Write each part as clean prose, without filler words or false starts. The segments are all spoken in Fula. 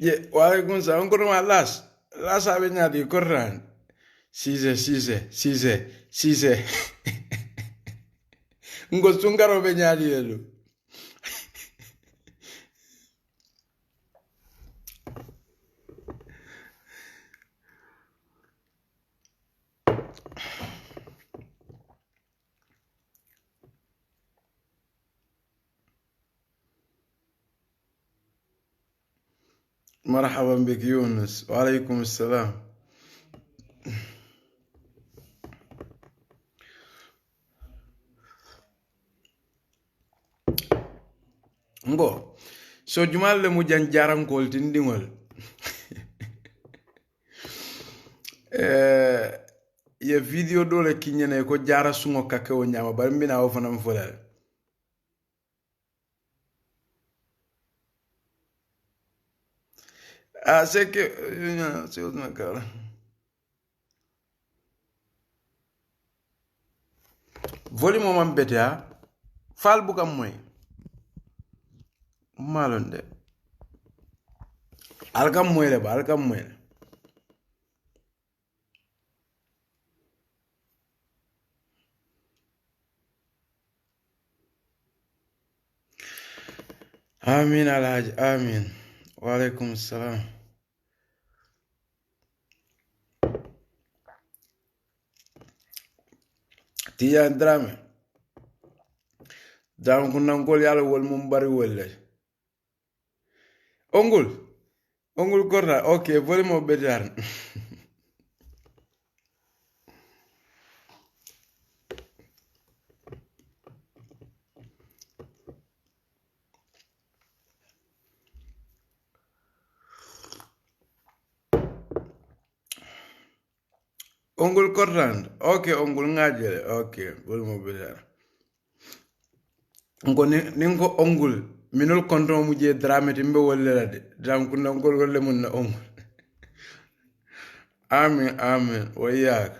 Ye, walaikum salam. Kono ma las abe nyadi Quran. Sise. Ngo sungaro be nyadi yelo. مرحبا بك يونس. وعليكم السلام. Ngo so jumal le mu jan jaram kol tindingol. Ye video dole kinyene ko jara sungo kake o nyama bar mbina o fanam folal. C'est que c'est autre cara. Volume mo man bete ha. Fal bu kam moy. Malonde. Alkam moy le ba alkam moy. Amin alhaj amin. Wa alaikum salam. Tiya drame. Dam kunangol yalla wol mum bari wolle. Ongul korna. Okay, volume mo betar. Ongul kortan. Okay, ongul ngajele. Okay, volume mo betar. Ngo ningo ongul minul konton mu je drame timbe wolle la de. Dam kunangol wolle mun na ongul. Amin. Wayak.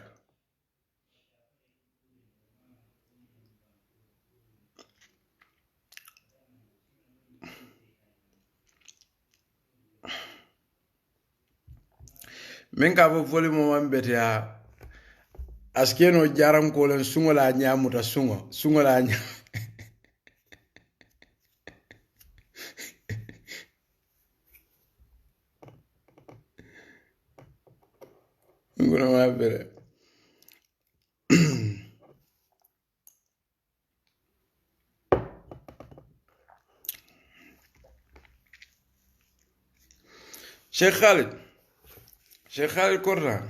Men ka bo volume mo man bete ha. Askeno jaram ko len sungo la nyamuta sungo la nyam. Nguna ma bere. Sheikh Khalid Korran.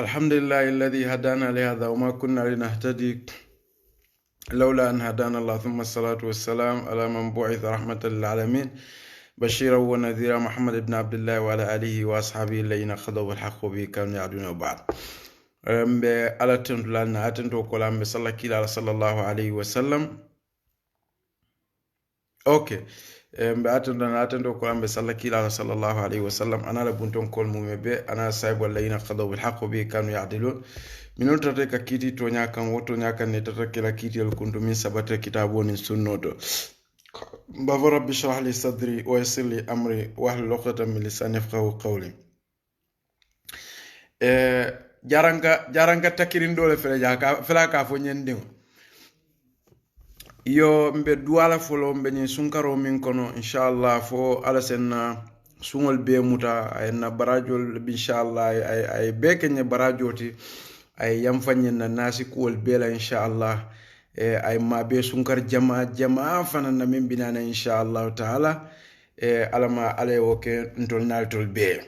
الحمد لله الذي هدانا لهذا وما كنا لنهتدي لولا أن هدانا الله ثم الصلاة والسلام على من بعث رحمة للعالمين بشيرا ونذيرا محمد بن عبد الله وعلى آله وأصحابه الذين خذوا بالحق به كانوا يعدون وبعد على تنتلنا أتنتو كلام صلى الله عليه وسلم okay mbe atendo ko ambe sallallahu alayhi wa sallam ana la bunton kol mumebe ana saybo layina qadaw bil haqq bi kanu ya'dilun minul tata ka kiti to nyakan woto nyakan ne tata kila kiti el kuntu min sabata kitabo ni sunnoto baba rabbi shrah li sadri wa yassir li amri wa hlul 'uqdatam min lisani yafqahu qawli jaranga takirin dole fela ka fo nyendingo yo mbe duwala folo mbe ni sunkaro min kono inshallah fo ala senna sungol be muta ay na barajol inshallah ay be kenye barajoti ay yamfanyen na nasi kuwol bela inshallah ay mabe sunkar jama fanan na min binana inshallah taala alama alay woke ntol naltol be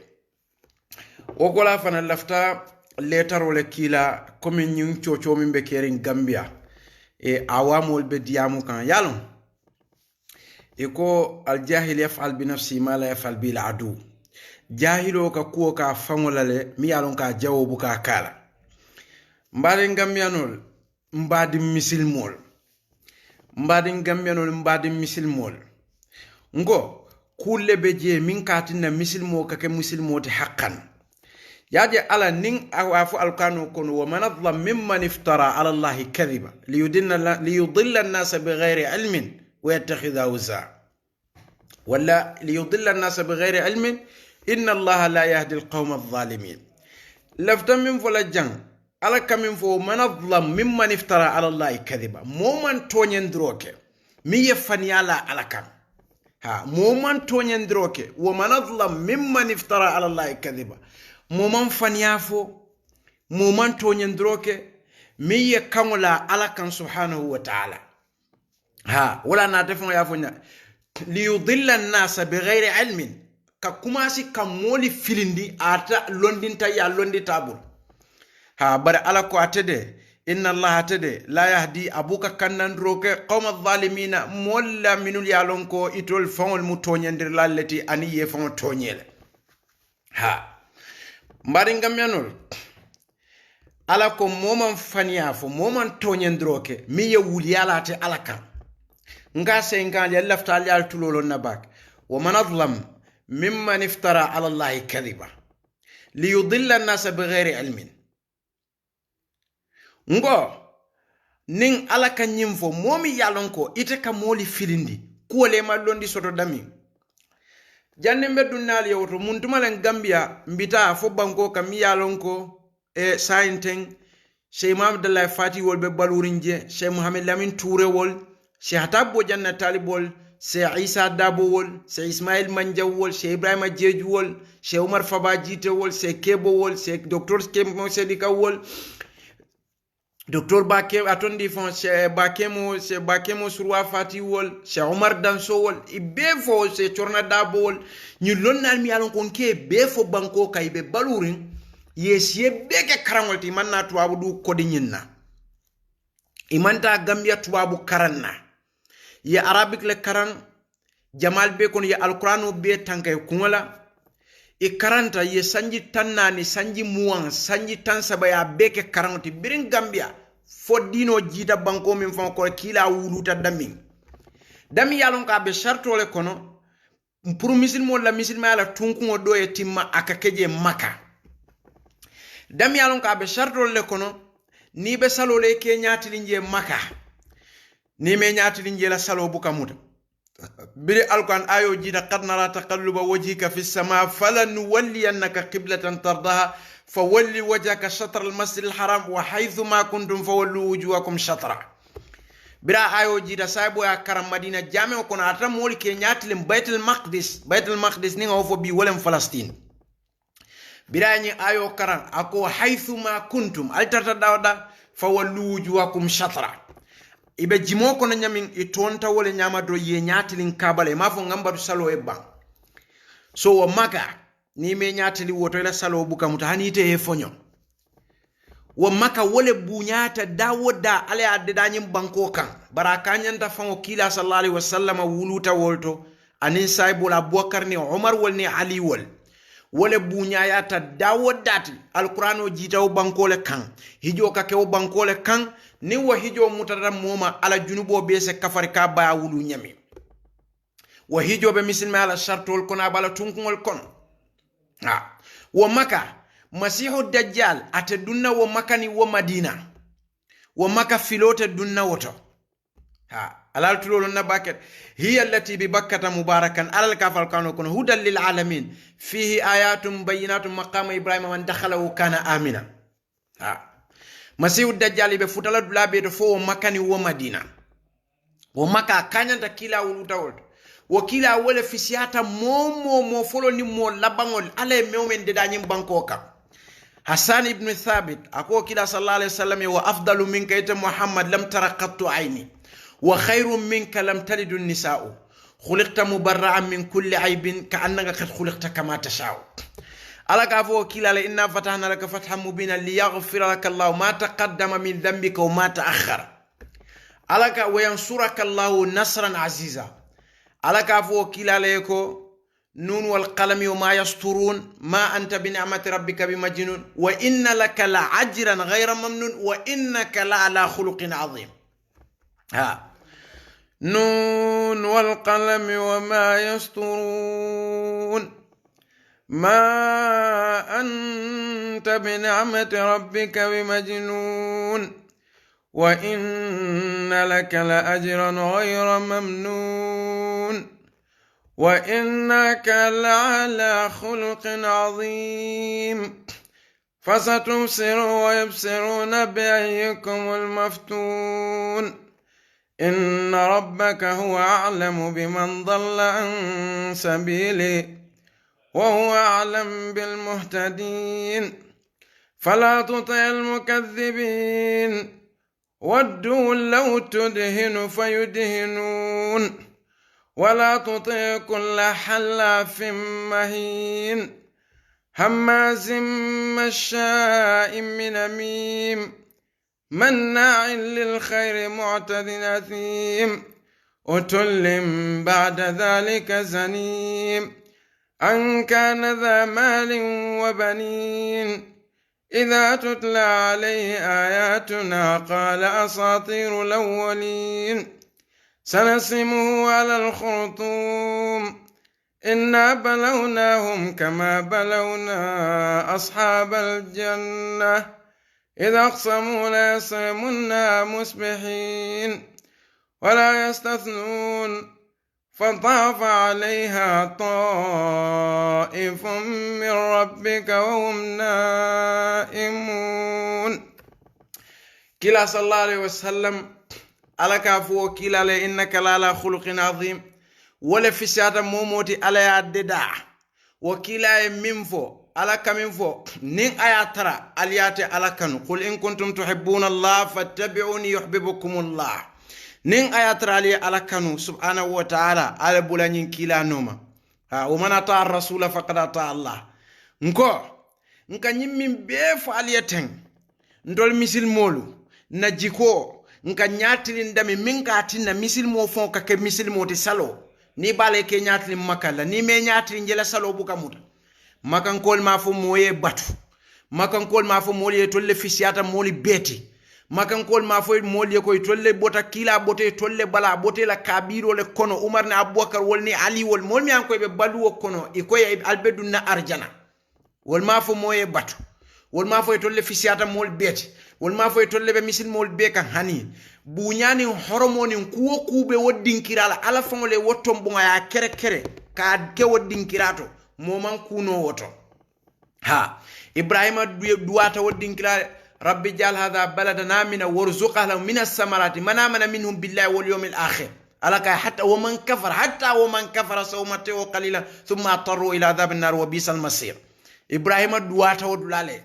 o gola fanan lafta letaro le kila comme nyun chocho min be kerin Gambia awamol be diamu kan yalon ko aljahil yaf'al bi nafsi ma la yaf'al bil adu jahilo ka kuo ka fangolale mi yalon ka jawobu ka kala mbade gambianol mbadi misilmol mbadi misilmol ngo kulle be je min katina misilmo ka ke misilmo te haqqan yaje ala nin awafu alkanu kun wa man adlam mimman iftara ala allah kadhiba liyudilla an-nas bighairi ilmin ويتخذها وزاع ولا ليضل الناس بغير علم إن الله لا يهدي القوم الظالمين لفتن من فلجان على كم فو من الظلم ممن افترى على الله كذبا مومن تونين دروك مي فنيالا على كم مومن تونين دروك ومن الظلم ممن افترى على الله كذبا مومن فنيافو مومن تونين دروك مي كملا على كم سبحانه وتعالى ولا ناتفون يا فنيا ليضل الناس بغير علم ككماسي كمولي فيلندي اتا لوندين تا يا لوندي تابول بر على كو اتدي ان الله اتدي لا يهدي ابوك كنندروك قوم الظالمين مولا من يالونكو ايتول فون متونيندر لالتي اني يفون تونيل مبارين غاميانول على كو مومن فنيافو مومن تونيندروك مي يوليالاتي على كان nga sengal ya lafta al tulolo nabak wa man adlam mimman iftara ala allahi kadhiba li yudilla an-nas bighairi ilmin ngo ning alaka nyimfo momi yalonko ite ka moli filindi ko le mallondi soto dami janne beddunal yewto muntumalen Gambia mbita fo banko kam yalonko sainteng Sheikh Mohammed Abdallah Fati wol be balurinje Sheikh Mohammed Lamin Touré wol Sheikh Hatabbo Janna Talibol, Sheikh Isa Dabowol, Sheikh Ismail Manjawol, Sheikh Ibrahim Jejuwol, Sheikh Umar Fabajite wol, Sheikh Kebo wol, Sheikh Dr. Kemo Sedika wol, Dr. Bakem atondi fon Sheikh Bakemo Surwa Fati wol, Sheikh Umar Danso wol, ibefo Sheikh Chorna Dabowol, ñu lonnal mi alon kon ke befo banko kay be balurin yesiye beke karamolti manna tuwabu du kodi nyinna imanta Gambia tuwabu karanna ya arabic le karan jamal be kon ya alquranu be tankay kungola karanta ye sanji tannani sanji muwan sanji tansaba ya beke karanti birin Gambia fo dino jita banko min fon ko kila wuluta dami yalon ka be shartole kono pour musulmo la musulma la tunkungo do e timma akakeje maka dami yalon ka be shartole kono ni be salole ke nyaatilinje maka ni me nyaatilinje la salo buka muta biri alquran ayo jida qad nara taqalluba wajhika fi as-samaa falan walliyannaka qiblatan tardaha fawalli wajhaka shatr al-masjid al-haram wa haythu ma kuntum fawallu wujuhakum shatra bira ayo jida saibo ya karam Madina jame ko na ata moli ke nyaatilim Baitul Maqdis ni ngofo bi wolem Palestine bira ni ayo karan ako haythu ma kuntum altata dawda fawallu wujuhakum shatra ibe jimo ko na nyamin itonta wole nyama do ye nyatilin kabale mafo ngambatu salo e bang so wo maka ni me nyatili woto la salo buka mutahani te e fonyo wo maka wole bunyata dawoda ale adde danyim banko kan baraka nyanta fango kila sallallahu alaihi wasallam wuluta wolto anin saibul Abubakar ni Umar wol ni Ali wole bunyayata dawodati alqur'ano jitaw bankole kan hijo ka kew bankole kan ni wa hijo mutata moma ala junubo be se kafari ka ba wulu nyami wa hijo be misilma ala shartol kona bala tunkungol kon wa maka masihu dajjal ate dunna wa makani wa Madina wa maka filote dunna woto alal tulul nabakat hiya allati bi bakkata mubarakan alal kafal kanu kun hudan lil alamin fihi ayatun bayyinatun maqam ibrahim man dakhalahu kana amina masihu dajjal be futala dulabe do fo makani wo Madina wo maka kanyanta kila wuluta wol wakila wala fisiyata mo folo ni mo labangol ala mewmen de dañim banko kam Hassan ibn Thabit ako kila sallallahu alaihi wasallam wa afdalu minka ita Muhammad lam tara qattu ayni wa khayrun minka lam talidu an-nisa'u khuliqta mubarra'an min kulli aybin ka'annaka qad khuliqta kama tasha'u ala ka fo kila la inna fatahna laka fathan mubina liyaghfira laka Allah ma taqaddama min dhanbika wa ma ta'akhkhara ala ka wa yansuraka Allah nasran aziza ala ka fo kila la ko نون والقلم وما يسطرون ما أنت بنعمة ربك بمجنون وإن لك لعجرا غير ممنون وإنك لعلى خلق عظيم نون والقلم وما يسطرون ما أنت بنعمة ربك بمجنون وإن لك لأجرا غير ممنون وإنك لعلى خلق عظيم فستبصر ويبصرون بأيكم المفتون إن ربك هو أعلم بمن ضل عن سبيله وهو أعلم بالمهتدين فلا تطع المكذبين ودوا لو تدهن فيدهنون ولا تطع كل حلاف مهين هماز مشاء بنميم مناع للخير معتد أثيم عتل بعد ذلك زنيم أن كان ذا مال وبنين إذا تتلى عليه آياتنا قال أساطير الأولين سنسمه على الخرطوم إنا بلوناهم كما بلونا أصحاب الجنة إذا أقسموا ليصرمنها مصبحين ولا يستثنون فطاف عليها طائف من ربك وهم نائمون كلا صلى الله عليه وسلم ala ka fo kila le innaka la ala khuluqin azim wala fi sata momoti ala ya deda wa kila e minfo ala kaminfo nin aya tara aliyate ala kanu qul in kuntum tuhibbuna Allah fattabi'uni yuhibbukum Allah nin aya tara ali ala kanu subhanahu wa ta'ala ala bulanyin kila noma wa man ata ar-rasul faqad ata Allah nka nyimmin be fo aliyaten ndol misil molu na jiko nka nyatili ndami minka atina misil mo fon ka ke misil mo ti salo ni bale ke nyatili makala ni me nyatili njela salo buka muta makan kol ma fo moye batu makan kol ma fo moli tolle fisiata moli beti makan kol ma fo moli ko tolle bota kila bote tolle bala bote la kabiro le kono umar na abubakar wolni ali wol mol mi an ko be balu kono e ko albedu na arjana wol ma fo moye batu wol ma fo tolle fisiata mol beti wol ma fo tolle be misil mol be kan hani buñani horomoni kuwo kube woddinkirala ala fongole wottom bunga ya kere kere ka ke woddinkirato moman kuno woto ibrahima duwata woddinkirale rabbi jal hadha baladana min warzuqha lahum min as-samarati man amana minhum billahi wal yawmil akhir alaka hatta wa man kafara sawmati wa qalila thumma atarru ila adhabin nar wa bisal masir ibrahima duwata wodulale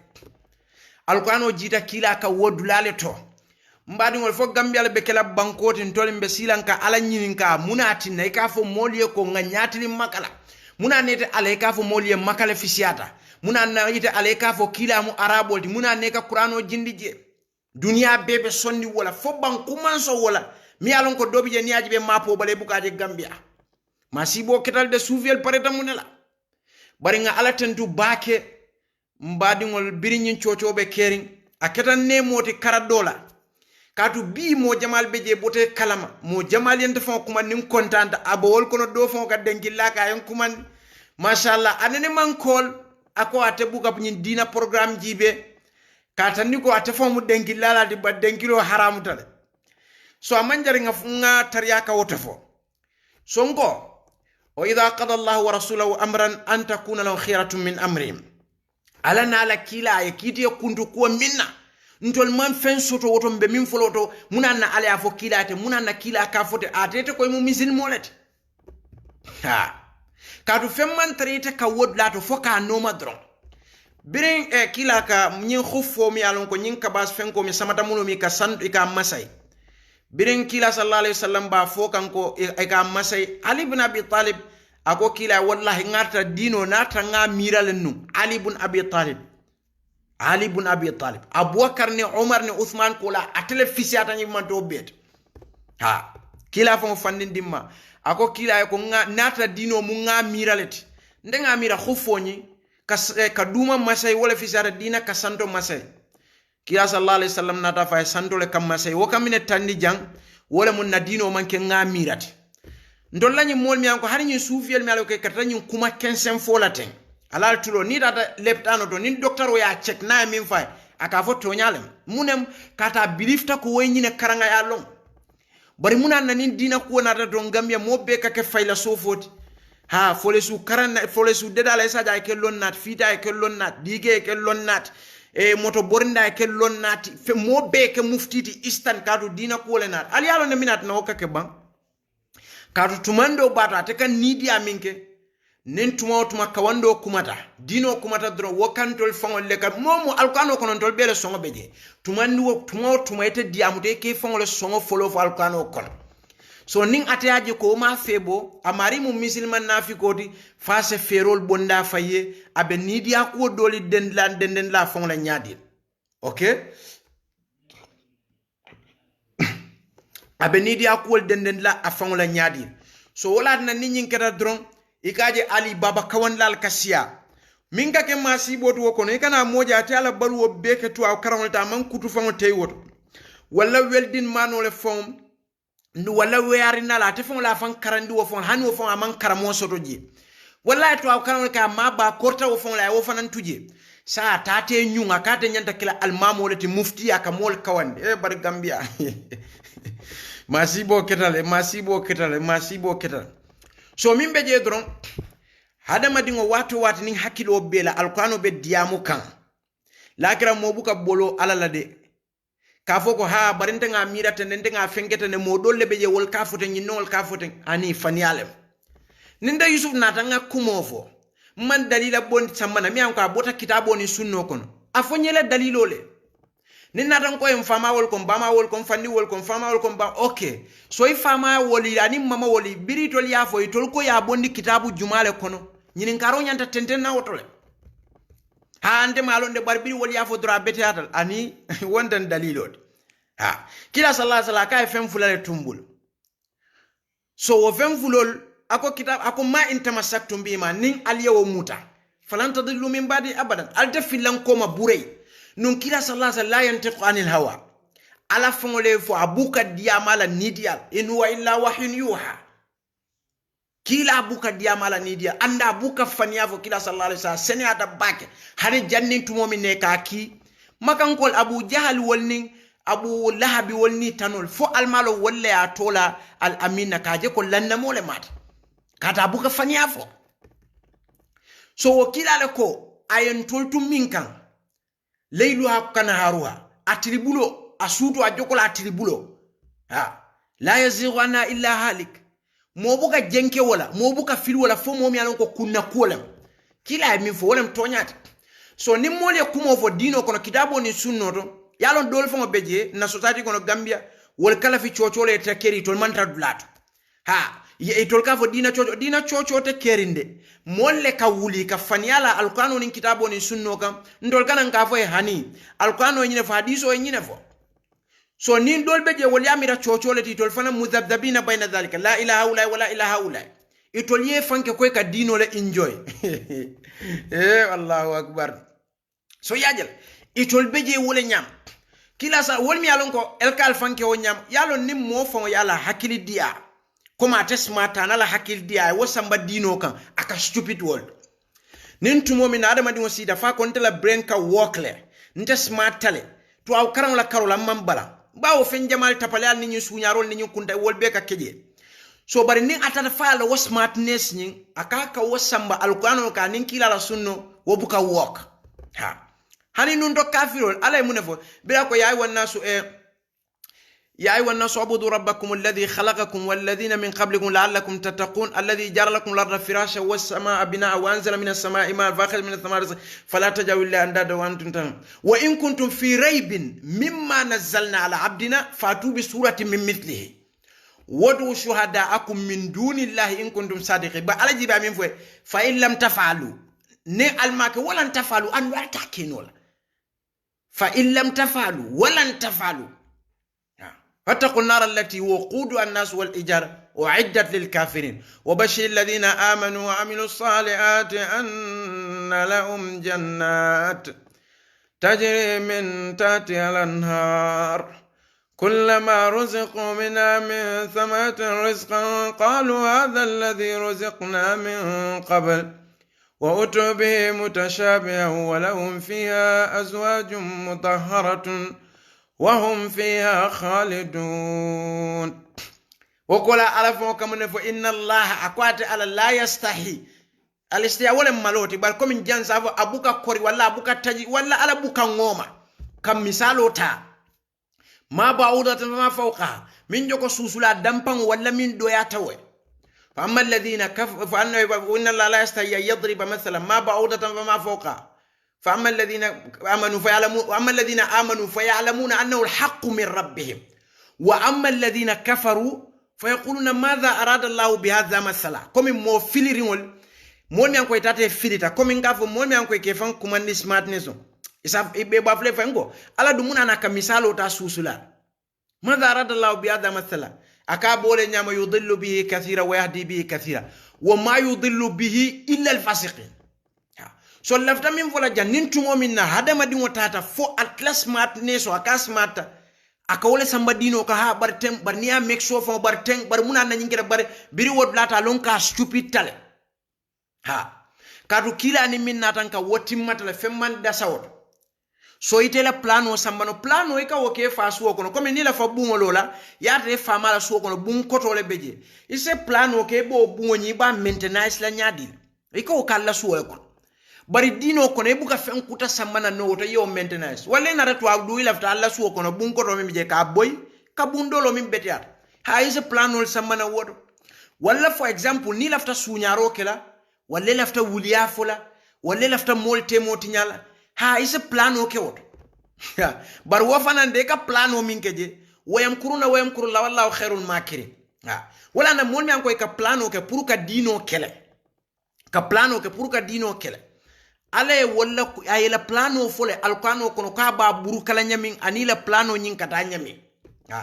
alquran jita kila ka wodulale to mbadi ngol fo gambial be kala bankoti ntol mbe silanka ala nyininka munati nay ka fo moliye ko nganyatili makala muna nete ala ka fo moliye makala fisiata muna na yite ala ka fo kila mu arabolti muna ne ka qur'ano jindije dunia bebe sonni wala fo bankuman so wala mi alon ko dobi je niaji be mapo bale bukaje gambia masibo ketal de souvel pareta munela bari nga ala tentu baake mbadi ngol birinyin ciocobe kering aketan ne moti karadola katu bi mo jamal beje bote kalama mo jamal yente fon kuma nim contente abol kono do fon ka denkilla ka yon kuma mashallah anene man kol ako ate buka nyin dina programme jibe katani ko ate fon mu denkilla la di ba denkilo haramu tale so amanjari nga funga tariya ka wote fo so ngo wa idha qada Allah wa rasuluhu amran an takuna lahu khiratun min amrihim alana la kila yakiti kuntu ko minna ntol man fen soto woto mbe min foloto munanna ala afo kilate munanna kila ka fote atete koy mu misil molete ha kadu femman tarita ka wodla to foka noma dron birin kila ka nyin khufo mi alon ko nyin kabas fenko mi samata muno mi ka santu ka masai birin kila sallallahu alaihi wasallam ba fokan ko ka masai ali ibn abi talib ako kila wallahi ngata dino nata nga miralen nu ali ibn abi talib abubakar ni umar ni uthman ko la atele fisiata ni man to bet ha kila fo fandin dimma ako kila ko nata dino mu nga miralet ndenga mira khufoni ka duma masay wala fisiata dina ka santo masay kila sallallahu alaihi wasallam nata fa santo le kam masay wo kamine tandi jang wala mun na dino man ke nga mirati ndollani mol mi anko hani ni soufiyel mi aloko katani kuma 15 folaten alal tulo ni data leptano to ni docteur ya check na min fay aka fo to nyalem munem kata bilifta ko wayni karanga ya long bari munan na nin dina ko na don gambia mo be ka ke fayla sofoti ha fole su karana fole su dedala saja ke lonnat fita ke lonnat dige ke lonnat moto borinda ke lonnat fe mo be ke muftiti istan kadu dina ko lenat ali yalo ne minat no ka ke ban kadu tumando bata te kan nidi aminke nen tuma kawando kumata dino kumata dro wakantol fangol le ka momo alkano kono tol bele songo beje tumandi tuma ete diamute ke fangol songo folo fo alkano kono so ning ataje ko ma febo amari mu musulman nafikoti face ferol bonda faye abe nidia ko doli den la fangol nyaadi okay abe nidia ko den la afangol nyaadi so wala na ninyin keda dron ikaje ali baba kawan lal kasiya minga ke masibo to kono ikana moja ati ala baruwo beke to karawol ta man kutu fango tay woto wala weldin manole fom ndu wala weari nala ati fon la fan karandi wo fon hani wo fon aman karamo soto ji wala to karawol ka maba korta wo fon la wo fanan tuje sa tate nyunga kate nyanta kila almamo leti mufti aka mol kawande bar gambia masibo ketale so min be je dron hadama dingo wato nin hakilo bela alqur'ano be diamu kan lakira mo buka bolo alala de ka foko ha barinte nga mirata nende nga fengete ne mo dolle be je wol kafote nyinol kafote ani fanialem ninda yusuf nata nga kumofo man dalila bondi samana mi an ko abota kitabo ni sunno kono afonyele dalilole ninna tan ko en fama wol kon bama wol kon fandi wol kon fama wol kon ba okay so i fama woli ani mama woli biritol ya fo itol ko ya bondi kitabu jumale kono nyinin karo nyanta tenten na wotole ha ande malonde barbiri wol ya fo dra beteatal ani wondan dalilod ha kila sallallahu alaihi wasallam kay fem fulale tumbul so wo fem fulol ako kitab ako ma intamasaktum bima nin aliyawo muta falanta dillu min badi abadan alta filan koma burey nun kila sallallahu alaihi wasallam la yantiqu anil hawa ala fongole fo abuka diamala nidial in wa illa wahyun yuha kila abuka diamala nidial anda abuka faniya fo kila sallallahu alaihi wasallam sene ata bake hani jannin tumomi ne kaki makankol abu jahal wolni abu lahabi wolni tanol fo almalo wolle ya tola al amina kaje ko lannamole mat kata abuka faniya fo so wakila le ko ayen toltum minkan layluha kanaharuha atribulo asutu ajokola atribulo ha la yazighu anna illa halik mobuka jenke wala mobuka fil wala fo momi alon ko kunna kolam kila mi fo wala tonyata so ni mole kumo fo dino kono kitabo ni sunno to yalon dol fo beje na society kono gambia wol kala fi chochole te keri tol manta dulato ha ye tol ka fo dina chocho te kerinde molle ka wuli ka faniala alqur'ano ni kitabo ni sunno kam ndol kana ka fo hani alqur'ano nyine fo hadiso nyine fo so nin dol beje wol yamira chochole ti tol fana mudhabdhabina bayna dhalika la ilaha illa wala ilaha illa itol ye fanke ko ka dino le enjoy Allahu akbar so yajal itol beje wole nyam kila sa wol mi alon ko elkal fanke o nyam yalon nim mo fo yala hakili dia koma tesmata nala hakil dia wo samba dino kan aka stupid world nin tumo mi na adama dingo sida fa kon tela brain ka workle nte smart tale to aw karam la karola mambala bawo fen jamal tapale al ni suñarol ni kunta wol be ka keje so bari nin atata fa la wo smartness ni aka ka wo samba alqur'ano ka nin kila la sunno wo buka work ha hani nun do kafirol alay munefo be ko yaay wonna so يا أيها الناس اعبدوا ربكم الذي خلقكم والذين من قبلكم لعلكم تتقون الذي جعل لكم الأرض فراشا والسماء بناء وأنزل من السماء ماء فأخرج من الثمار رزقا فلا تجعلوا لله أندادا وأنتم تعلمون وإن كنتم في ريب مما نزلنا على عبدنا فأتوا بسورة من مثله وادعوا شهداءكم من دون الله إن كنتم صادقين على جيبا من فوق فإن لم تفعلوا ne almake walan tafalu an warta kenola fa in lam tafalu walan tafalu فاتقوا النار التي وقودها الناس والإجارة وعدت للكافرين وبشر الذين آمنوا وعملوا الصالحات أن لهم جنات تجري من تحتها الأنهار كلما رزقوا منها من ثمرة رزقا قالوا هذا الذي رزقنا من قبل وأتوا به متشابها ولهم فيها أزواج مطهرة وهم فيها خالدون وقال ألفوا كمن فإن الله أقوات على لا يستحي الاستياء ولا ملوتي بل كم جانس أبوك كوري ولا أبوك تجي ولا على أبوك نوما كم مثالو تا ما بعودة ما فوقها من جوك سوسلا دمبان ولا من دوياتوي فأما الذين كفروا فإن الله لا يستحي يضرب مثلا ما بعودة فما فوقها فأما الذين آمنوا فيعلمون أنه الحق من ربهم وأما الذين كفروا فيقولون ماذا أراد الله بهذا مثلا كم مو فيليرول مول ميان كوي تاتي فيليتا كم نغاف مول ميان كوي كيفان كوماندي سمارتنس إسا إبه بافلي فانغو ألا دومونا أنا كمثالو تا سوسولا ماذا أراد الله بهذا مثلا أكابول نياما يضل به كثيرا ويهدي به كثيرا وما يضل به إلا الفاسقين so lafta min vola janin tumo min na hadama di wotata fo atlas mat ne so akas mata akawole samba dino ka ha bartem barniya make sure fo bartem bar muna na nyingira bar biri wod lata lon ka stupid tale ha kadu kila ni min natan ka wotimata le femman da sawot so itela plano sambano plano ika woke fa suwo kono comme ni la fa bungo lola ya te fa mala suwo kono bun koto le beje ise plano ke bo bungo nyi ba maintenance la nyadi ika okalla suwo kono bari dino kono ebuka fen kuta samana no to yo maintenance wala na ratu abdu ilafta alla suwo kono bun koto mi je ka boy ka bundolo mi betiat ha ise plano samana wodo wala for example ni lafta sunyaro kela wala lafta wuliya fola wala lafta molte motinyala ha ise plano ke wodo bar wo fanande ka plano min keje wayam kuruna wallahu khairul makirin ha wala na mon mi an koy ka plano ke pour ka dino kele ka plano ke pour ka dino kele ale wala ay la plano fole alquran kono ka ba buru kala nyamin ani la plano nyin kata nyamin ha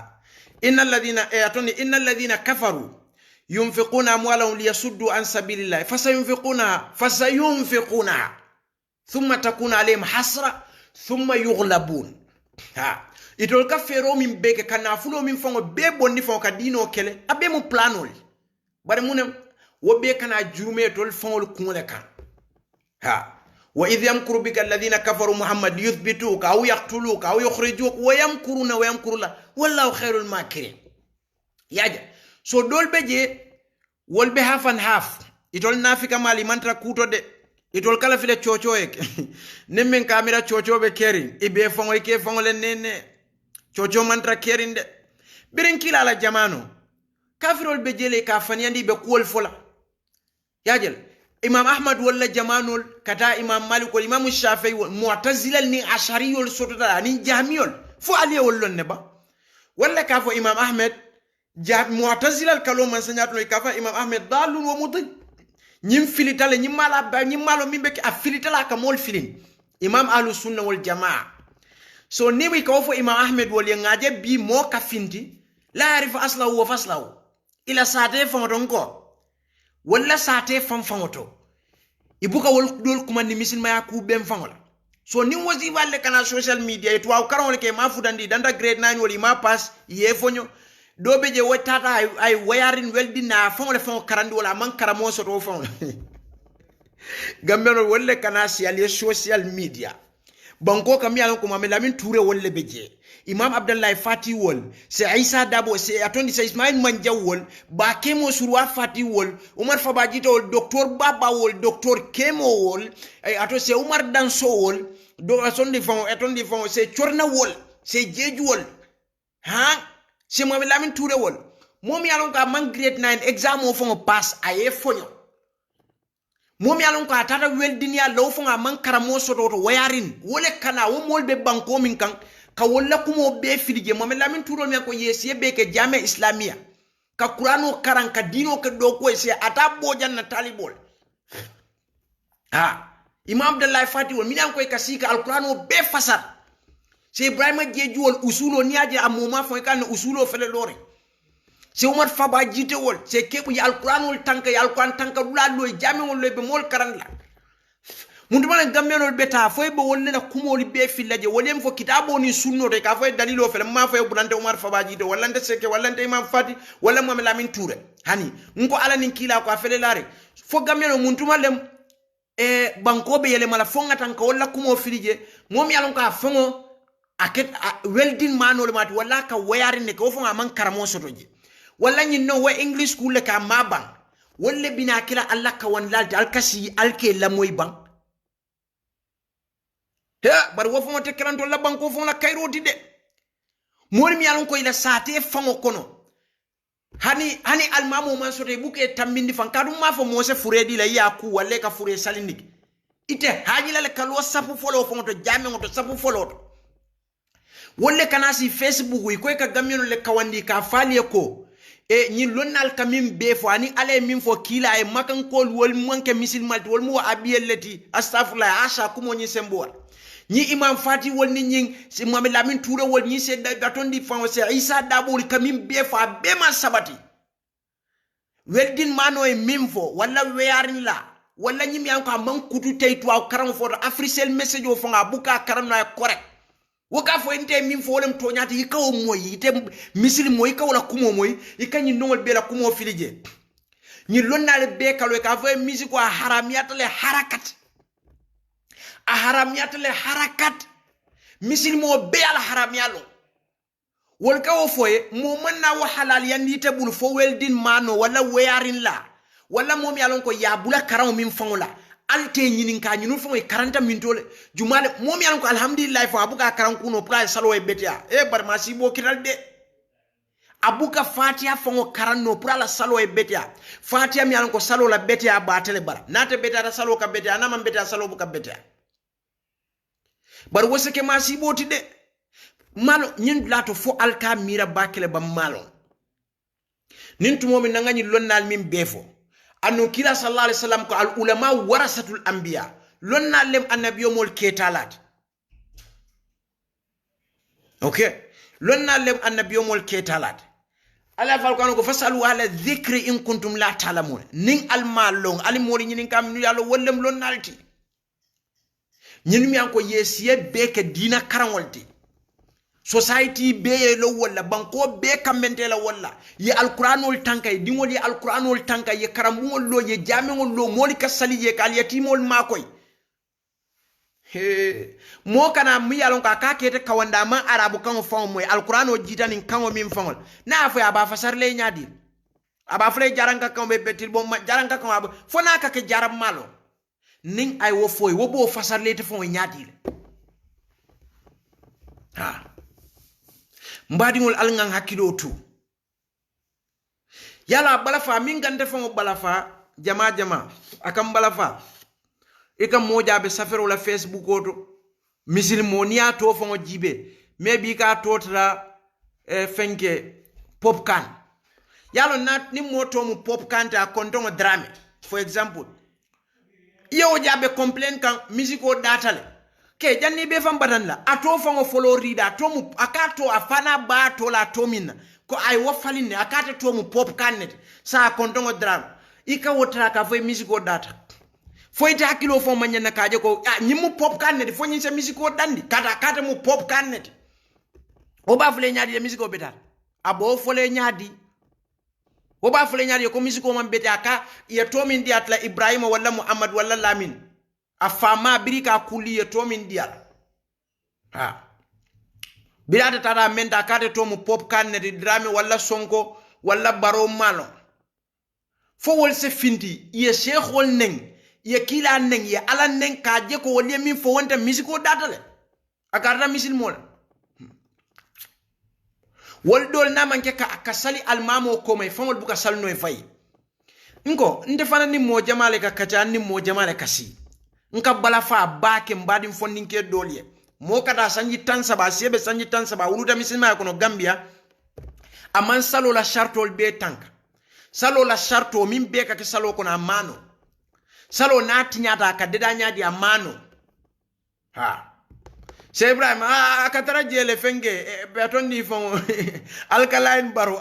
innal ladina kafaru yunfiquna amwalahum liyasuddu an sabilillah fasayunfiquna thumma takuna alayhim hasra thumma yughlabun ha itol ka fero min beke kana fulo min fongo be bonni fongo ka dino kele abe mu plano li bare munem wo be kana jume tol fongo kunle kan ha وإذ يمكر بك الذين كفروا محمد ليثبتوك أو يقتلوك أو يخرجوك ويمكرون ويمكر الله والله خير الماكرين ياجا so dol beje wol be half and half itol nafika mali mantra kuto de itol kala file chocho ek nemmen kamera chocho be kerin ibe fongo ke fongo le nene chocho mantra kerin de birin kila la jamano kafirol beje le ka fanyandi be kol fola yajel imam ahmad wala jamanul kata imam malik wal imam shafi'i mu'tazila ni ashariyul sotata ni jahmiyul fu ali wollon ne ba wala ka fo imam ahmad mu'tazila kalom man sanyato ka fa imam ahmad dalun wa mudil nyim filitale nyim mala ba nyim malo mimbe ki afilitala ka mol filin imam ahlus sunna wal jamaa so ni wi ka fo imam ahmad wal ngaje bi mo ka finti la yarif aslahu wa faslahu ila saate fo donko wala saate fanfangoto ibuka wol dol kuma ni misilma ya ku bem fangola so ni wozi walle kana social media et wa karon ke ma fudandi danda grade 9 woli ma pass ye fonyo do beje wotata ay wayarin weldina fangole fango karandi wala man karamo so to fango gambeno wolle kana social media banko kam yalan ko mamela min touré wolle beje imam abdallah fati wol c'est isa dabo c'est atondi c'est ismail manjawol ba kemo surwa fati wol umar fabajito wol docteur baba wol docteur kemo wol ato c'est umar danso wol do atondi fon c'est chorna wol c'est jeju wol ha si mo lamin touré wol mom yalon ka man grade 9 exam o fo pass aye fonyo mom yalon ka tata welding ya law fo man karamo soto to wayarin wole kana wo molbe banko min kan ka wala kumo be filige mom lamin touré mi ko yesi be ke jame islamia ka qur'ano karan ka dino ke do ko se ata bojan na talibol imam abdullah fati wol minan koy kasika alqur'ano be fasat se ibrahima jeju wol usulo niaje amuma fo kan usulo fele lore se umar faba jite wol se kebu ya alqur'ano tanka ya alqur'an tanka dula lo jami wol be mol karan la mundu man gammenol beta fo be wolle na kumoli be fillaje wolem fo kitabo ni sunno de ka fo dalilo fele ma fo bulante umar faba jite wallante seke wallante imam fati walla mo lamin touré hani nko ala nin kila ko fele lare fo gammeno mundu malem bankobe yele mala fonga tanka walla kumo filije mom yalon ka fongo aket welding manol mat walla ka wayari ne ko fonga man karamo sotoje walla nyin no wa english school le ka maban wolle bina kila alla ka wan lalti alkasi alke la moy ban bar wo fongo te kranto la banko fonga kayroti de moni mi yalon ko ila sate fongo kono hani almamu man sote buke tambindi fan kadum ma fo mose furedi la yaku walle ka fure salindik ite hajila le kalwa sapu follow fo to jamme ngoto sapu follow to wolle kanasi facebook wi koy ka gamyono le kawandi ka fali ko nyi lonnal kamim be fo ani ale min fo kila e makan kol wol manke misil malti wol mu abiyelleti astaghfirullah asha kumo nyi sembo ni imam fati wol ni nying si mohamed lamin touré wol ni se datondi fan se isa dabol kamim be fa be man sabati weldin mano e mimfo wala wearin la wala nyim yanko man kutu taytu aw karam fo africel message o fonga buka karam na correct woka fo ente mimfo wolem to nyati ikaw moy ite misil moy ka wala kumo moy ikanyi nongol be la kumo filije ni lonnale be kalo ka fo musique wa haramiyat le harakat aharamiyatale harakat misil mo be al haramiyalo wol ka wo foye mo manna wa halal yandi te bul fo weldin mano wala wearin la wala mom yalon ko ya bula karam min fangola alte nyinin ka nyinu fo 40 mintole jumale mom yalon ko alhamdulillah fo abuka karam kuno pra salo e betia bar masi bo kiral de abuka fatia fongo karanno pra la salo e betia fatia mi yalon ko salo la betia ba tele bara nate betia da salo ka betia na man betia salo buka betia bar woseke masi boti de malo nyin lato fo alka mira bakele bam malo nin tumo min nangani lonnal min befo anno kila sallallahu alaihi wasallam ko al ulama warasatul anbiya lonnal lem annabiyo mol ketalat okay lonnal lem annabiyo mol ketalat ala fal ko fasalu ala dhikri in kuntum la ta'lamun nin al malong ali moli nyin kam nu yalla wollem lonnalti nyin mi anko yesiye beke dina karangolti society be lo wala banko be kamente la wala ye alquranul tankay dingol ye alquranul tankay ye karambungol lo ye jamengol lo moli kasali ye kal yatimol makoy mo kana mi yalon ka kete kawanda man arabu kan fon moy alqurano jitani kan min fongol na fa aba fasar le nyadi aba fle jaranka kan be betil bo jaranka kan aba fona ka ke jaram malo ning ay wo foy wo bo fasar le te fon nyadi mbadingol alngang hakilo tu yala balafa min gande fon balafa jama akam balafa ikam moja be safero la facebook oto misil monia to fon jibe maybe ka totra fenke popcan yalo nat ni moto mu popcan ta kontongo drame for example yo jabe complain kan musico datale ke janni be fam badan la ato fango florida to mu akato afana ba to la tomina ko ay wo faline akata to mu popcan net sa kontongo drame ika wotra ka fo musico data foyta kilo fo manya na kaje ko nyimu popcan net fo nyin se musico dandi kata mu popcan net o ba fule nyaadi de musico betar abo fole nyaadi o ba fule nyaadi ko musico man beti aka ye tomin di atla ibrahima wala muhammad wala lamin afama birika kuli ye tomin di ala birata tara menta kate to mu popcan net drame wala sonko wala baro malo fo wol se finti ye sheikh wol neng ye kila neng ye ala neng kaje ko wol min fo wonta musico datale akarta misil mol wol dol na manke ka sali almamo ko may famol buka salno e fay nko nde fana ni mo jamale ka kacha ni mo jamale kasi nka bala fa baake mbadi fondinke dolye mo kada sanji tansa ba sebe sanji tansa ba wuluda misilma ko no Gambia aman salo la chartol be tanka salo la charto min be ka ke salo ko na mano salo na tinyata ka deda nyaadi a mano ha Cheikh Ibrahim akatara jele fenge beton ni fon alkaline baro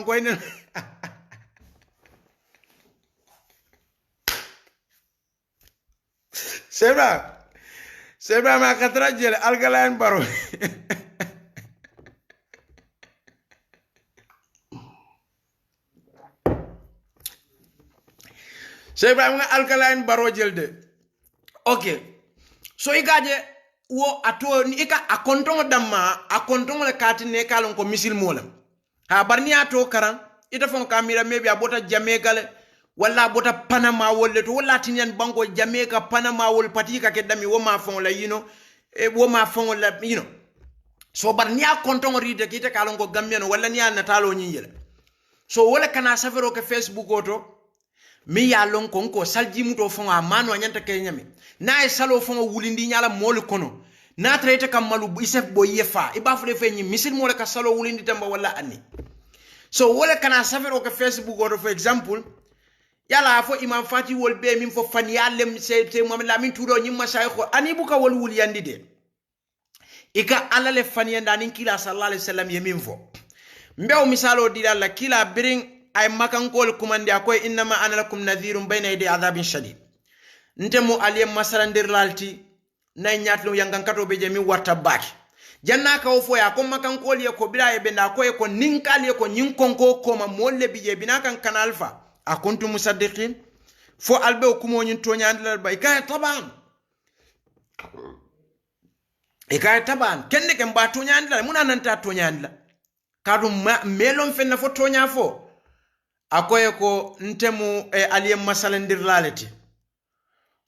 ko ene Sebra akatara jele alkaline baro Sebra nga alkaline baro jelde okay so igaje wo ato ni ika akontongo damma akontongo le katine kalon ko misil molam ha barni ato karan ita fon kamera mebi abota Jamaica le wala abota Panama wolle to wala tinyan banko Jamaica Panama wol patika ke dami wo ma fon la wo ma fon la so barni akontongo ride ke ita kalon ko Gambia no wala ni natalo nyiyele so wala kana safero ke Facebook oto mi ya lon ko salji muto fon amano nyanta ke nyami na e salo fon wulindi nyala mol kono na traite kam malu isef bo yefa iba fule fe nyi misil mole ka salo wulindi tamba wala anni so wala kana safero ke Facebook or for example yala fo imam fati wol be min fo fan yallem se mo la min tudo nyi masayikho ani buka wol wul yandi de ika alale fan yanda nin kila sallallahu alaihi wasallam yemin fo mbew misalo dilalla kila biring ay makankol kumandi akoy innama ana lakum nadhirun bayna yadi adhabin shadid ntemo aliyem masalandir lalti nay nyatlo yangankato be jemi warta baki janna ka o foya ko makankol ye ko bila e benda ko e ko ninkal ye ko nyinkonko ko ma molle bije binakan kanalfa akuntu musaddiqin fo albe o kumo nyin toñandal bay kay taban e kay taban kende ke mba toñandal muna nanta toñandal kadum melon fenna fo toña fo akoye ko ntemu aliyem masalandir lalati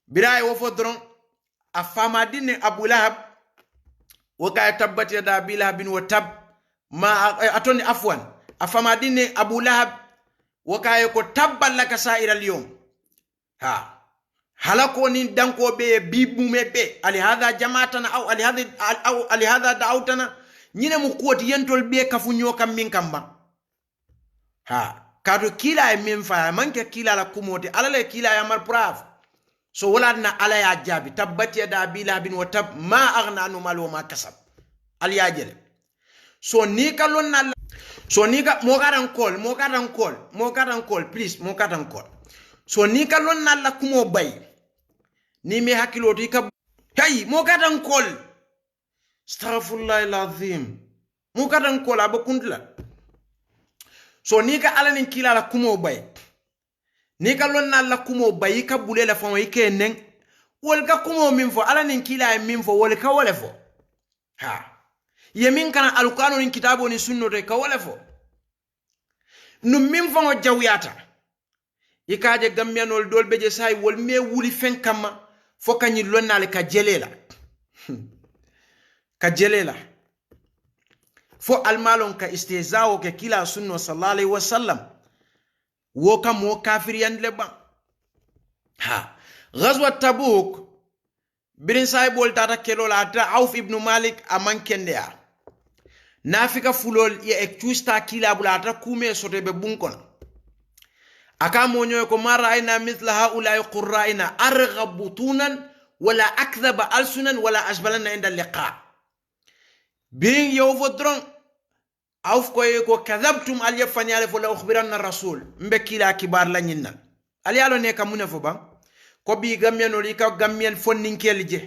biray wo fo dron afama dinne Abu Lahab waka tabbat yada Billah bin watab ma atoni afwan afama dinne Abu Lahab waka ko tabbal laka sa'ira al-yawm ha halako ni danko be bibu mebe ali hadha jama'atana aw ali hadha da'awtana nyine mu kuwoti yentol be kafu nyokam min kamba ha kado kila e min fa manke kila la kumoti alale kila ya mar praf so wala na ala ya jabi tabbat yada Billah bin watab ma aghna anu mal wa ma kasab al yajele so ni kalon na so ni ga mo garan call please mo garan call so ni kalon na la kumo bay ni mi hakiloti ka hey mo garan call astaghfirullah alazim mo garan call abakuntla so ni ka ala nin kila la kumo bay ni ka lon na la kumo bay ka bulela fon yike nen wol ka kumo min fo ala nin kila min fo wol ka wole fo ha yemin kana alqur'anu nin kitabo ni sunno de ka wole fo no min fo o jawyata ikaje gammianol dol beje say wol me wuli fen kama fo kanyi lonnale ka jelela fo almalon ka istihzao ke kila sunno sallallahu alaihi wasallam wo kam mo kafir yandle ba ha ghazwat tabuk birin saybol tata kelola ta Auf ibn Malik aman kendea nafika fulol ye ektusta kila bulata kume sotebe bunkon aka monyo ko mara aina mithla haula qurra'ina arghabutunan wala akdhaba alsunan wala asbalana inda liqa birin yowodron Auf ko kadhabtum al yafanyale fo la ukhbiranna rasul mbekila kibar la nyinna ali alo ne kamune fo ba ko bi gammian oli ka gammian fonninkel je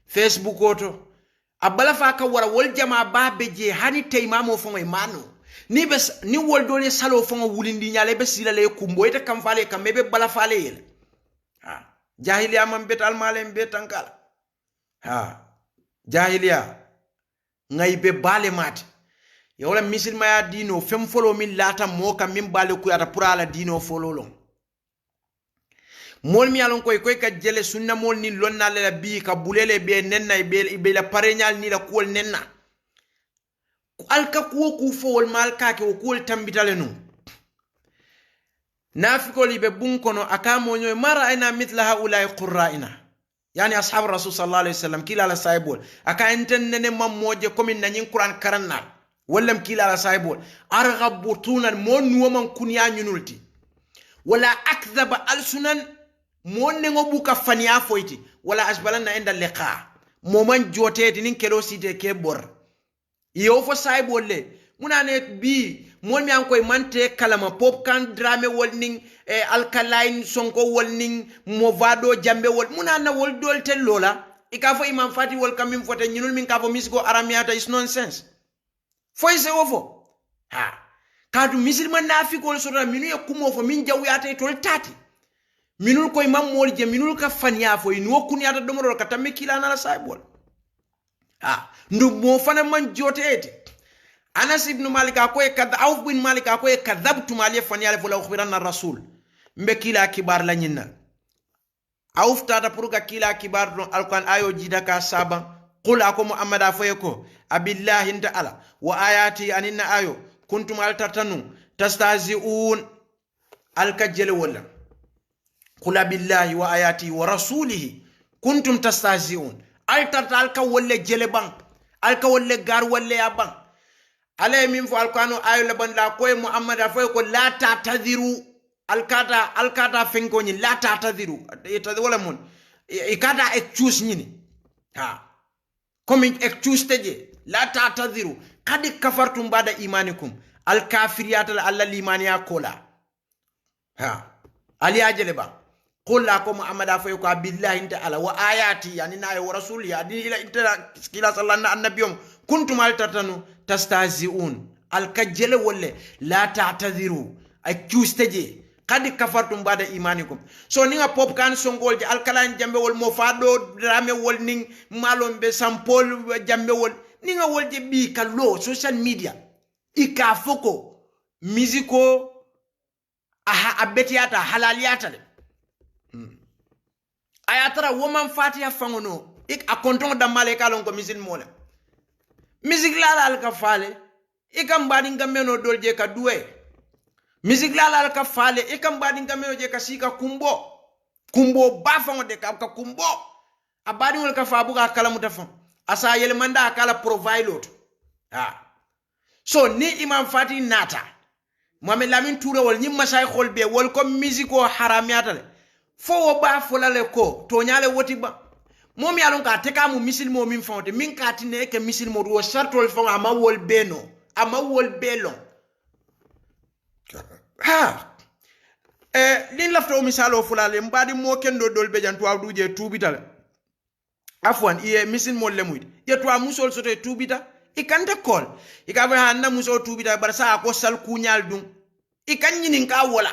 Facebook oto abala fa ka wara wol jama babe je hani tay mamo fo ngoy manu ni bes ni wol dole salo fo ngo wulindi nyale be sila le kumbo ite kam fale kam mebe bala fale yel ha jahiliya man betal malem betankala ha jahiliya ngay be bale mate yawla misilma ya dino fem folo min lata mo kam min bale ku ata purala dino fololon mol mi alon koy ka jele sunna mol ni lonna la bi ka bulele be nenna be la pareñal ni la kol nenna alka ku fo wol mal ka ke ko tambitale no nafiko libe bun kono akamo nyoy mara aina mithla haula qurra'ina yani ashab rasul sallallahu alaihi wasallam kila la saibol aka entenne mammoje komin nanyin qur'an karanna wallam kila la saibol arghabutuna mon woman kunya nyunulti wala akdhaba alsunan mon ne ngobuka faniya foyti wala asbalanna inda liqa moman joteti nin kelo site ke bor yo fo saibol le munane bi mon mi an koy mante kalama pop kan drame wolning alkaline sonko wolning movado jambe wol munana wol dolte lola ikafo imam fati wol kamim fote nyinul min kafo misgo aramiata is nonsense foy se wofo ha kadu musulman nafiko wol sota minu e kumo fo min jawyata tol tati minul koy mam mol je minul ka fanya fo in wokuni ata domoro ka tamme kilana la saibol ha ndu mo fana man jotete Anas ibn Malik akoye Auf bin Malik akoye kadhabtu mali fanyale fo la ukhbiranna rasul mbe kila kibar la nyinna Auf tata puruka kila kibar don alquran ayo jidaka saba qul ako muhammad afoye ko abillahi ta'ala wa ayati aninna ayo kuntum altartanu tastazi'un alkajjal wala qul abillahi wa ayati wa rasulihi kuntum tastazi'un altarta alka wala jele bang alka wala gar wala ya bang alay min fo alkano ayo laban la koy muhammad afoy ko la ta'tadhiru alkata fenko ni la ta'tadhiru ita wala mon ikata excuse ni ha comme excuse teje la ta'tadhiru qad kafartum ba'da imanikum alkafiriyat alla limaniya kola ha ali ajele ba qul la ko muhammad afoy ko billahi ta'ala wa ayati yani na wa rasuli adi ila intala kila sallallahu annabiyum kuntum altartanu tastazi'un alkajjele wolle la ta'tadhiru accuse qad kafartum ba'da imanikum so ninga pop kan songol je alkalan jambe wol mo fado drame wol ning malon be sampol jambe wol ninga wol je bi kallo social media ika foko musico aha abetiata halaliyata le ayatara woman fatiha fangono ik a konton da maleka lon ko misil mola music la alka fale ikam badi ngameno dolje ka duwe music la alka fale ikam badi ngameno je ka sika kumbo ba fango de ka kumbo abadi wol ka fa buga kala mutafam asa yele manda kala provide lot so ni imam fati nata mohamed lamin touré wol ñi masay xol be wol ko musico haramiata le fo ba folale ko to nyale woti ba mom yalon ka teka mu misil mo min fonte min ka tine ke misil mo do sartol fo ama wol beno ama wol belon ha lin lafto misalo fulale mbadi mo kendo dol be jan to awduje tubitale afwan iye misil mo lemuide ye to musol soto tubita ikante kol ikabe hanna muso tubita bar sa ko sal kunyal dum ikanyini ka wola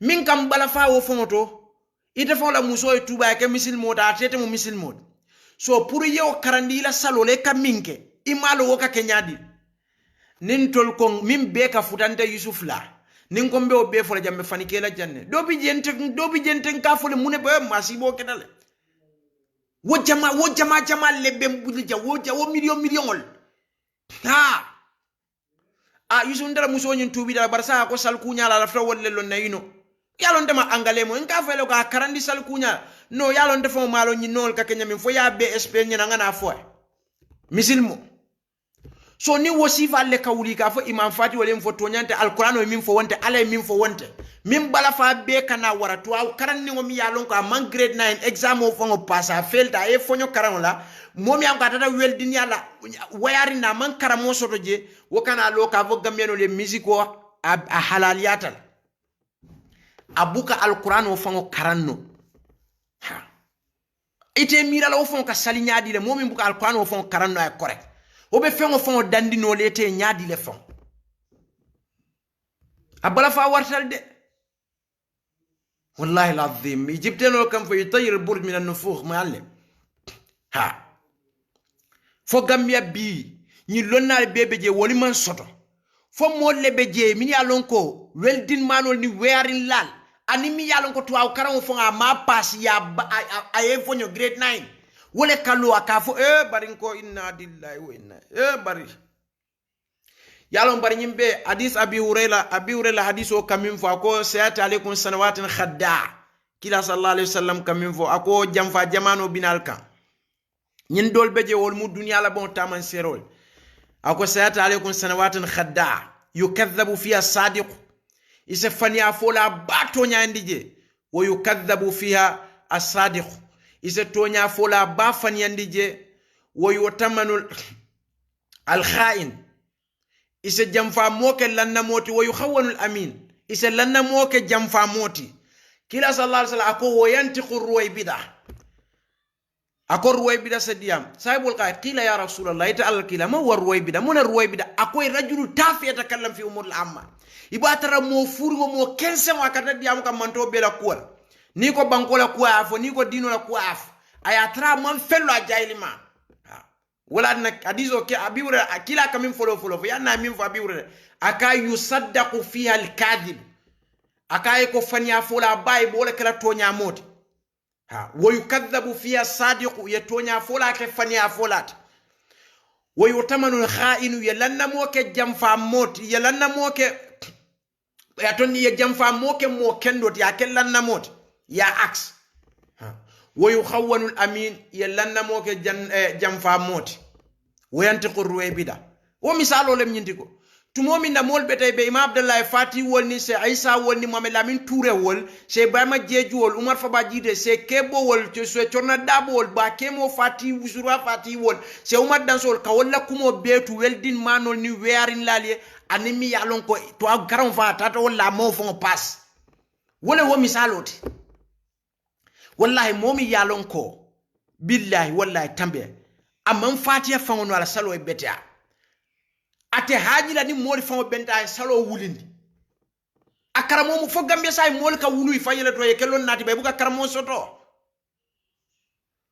min kam bala fa wo fonto ite fon la muso e tuba ke misil moda tete mo misil mod so pour yew karandi la salole ka minke imalo wo ka kenyadi nin tol ko min be ka futante yusuf la nin ko be o be fo la jambe fanike la janne do bi jente ka fo le mune be masibo kedale wo jama lebbe mbulija wo million ha yusuf ndara muso nyin tubi da barsa ko sal kunya la lafta wolle lon nayino yalon dema angale mo nka fele ko karandi sal kunya no yalon defo malo nyi nol ka kenya min fo ya bsp nyina ngana fo misilmo so ni wasifa le kawli ka fo imam fati wala fo to nyante alquran min fo wonte ale min fo wonte min bala fa be kana wara to aw karandi ngo mi yalon ko man grade 9 exam o fo ngo passa felta e fo nyo karan la momi am ka tata weldin yalla wayari na man karamo soto je wo kana lo ka fo gameno le musico a halaliyatal abuka alquran o fango karanno ha ite mira la o fango ka sali nyaadi le momi buka alquran o fango karanno ay correct o be fango fango dandino le te nyaadi le fango abala fa wartal de wallahi alazim egyptiano kam fa yutayir alburj min an-nufukh ma alle ha fo gambia bi ni lonnal bebe je woli man soto fo mo lebe je min ya lon ko weldin manol ni wearin lal ani mi yalon ko tuwa karam fo nga ma pass ya aye fo nyo grade 9 wole kallo aka fo barin ko inna lillahi wa inna bari yalon bari nyimbe hadis abi hurayra hadis o kamin fo ko sayati alaykum sanawatin khadda kila sallallahu alaihi wasallam kamin fo ako jamfa jamano binal kan nyin dol beje wol mu dunya la bon taman serol ako sayati alaykum sanawatin khadda yukadhabu fiha sadiq isa fania fola bato nyandije wa yukadhabu fiha as-sadiq isa tonya fola ba fanyandije wa yutamanu al-kha'in isa jamfa moke lanna moti wa yukhawanu al-amin isa lanna moke jamfa moti kila sallallahu alaihi wasallam ako wayantiqu ruwaybida ako ruwaybida sadiyam sahibul qaid qila ya rasulullah ita al-kila ma huwa ruwaybida mun ruwaybida ako rajulu tafi yatakallam fi umur al-amma ibatara mo furgo mo kense mo akata diam kam manto bela kuwa ni ko bankola kuwa afo ni ko dino la kuwa afo ayatra man fello ajailima wala nak hadiso ke abiwre akila kamin folo yanna min fo abiwre aka yusaddaqu fiha al-kadhib aka ko fanya fola bay bola kala tonya moti wa yukadhabu fiha sadiqu ya tonya fola ke fanya folat wa yutamanu al-kha'inu yalanna moke jamfa moti yalanna moke ya tonni ya jamfa moke mo kendo ya kellanna moti ya aks wa yukhawwanu al-amin yalanna moke jamfa moti wayantiqu ruwaybida wo misalo lem nyindiko tumomi na mol betay be imam abdallah fati woni se aisha woni mohammed lamin touré wol se bayma jeju wol umar faba jide se kebo wol to se torna dabo wol ba kemo fati usura fati wol se umar dansol ka walla kumo betu weldin manol ni wearin lalie animi yalon ko to garan fa tata walla mo fon pass wala wo misaloti wallahi momi yalon ko billahi wallahi tambe amman fatiya fangono ala salo e betea ate hajila ni moli fango benta salo wulindi akaramo mu fo gambe say moli ka wulu fayele to e kelon nati be buka karamo soto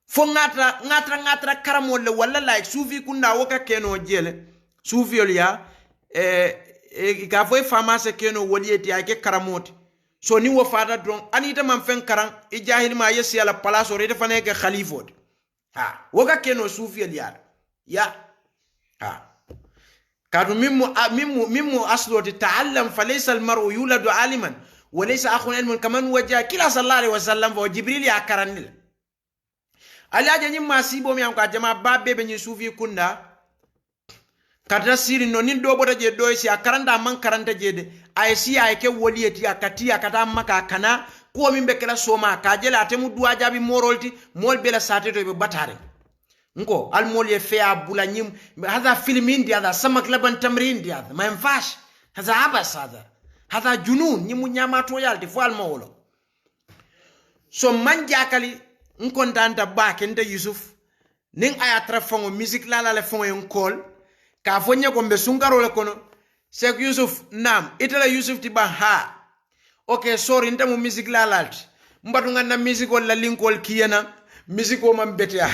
fo ngatra karamo le wala like sufi kunda woka keno jele sufi ya ka foi famase keno wolieti ake karamoti so ni wo fata don anita man fen karan e jahil ma yesi ala palaso rede fane ke khalifot woka keno sufi ya كانوا ممو أصله تتعلم فليس المرء يولد عالما وليس أخو علم كمان وجه كلا صلى الله عليه وسلم وجبريل يا كرنيل على جني ما سيبو ميام كجماعة باب بني سوفي كندا كذا سيرين نونين دو بره جدو سي أكرندا من كرندا جد أيسي أيكه وليتي أكتي أكتا مكا كنا كوا من بكرة سوما كاجل أتمو دوا جابي مورولتي مول بلا ساتيتو يببتارين nko almol ye fe abula nyim hadha filmin di hadha samak laban tamrin di hadha ma yanfash hadha abas hadha junun nyimu nyama to yalti fo almawlo so man jakali nko ndanta baake nda yusuf ning aya trafongo music la le fongo en kol ka fonye ko be sungaro le kono Sheikh Yusuf nam itala Yusuf ti ba ha okay sorry ndamu music la lalti mbatu ngana music wala linkol kiyena music o man betia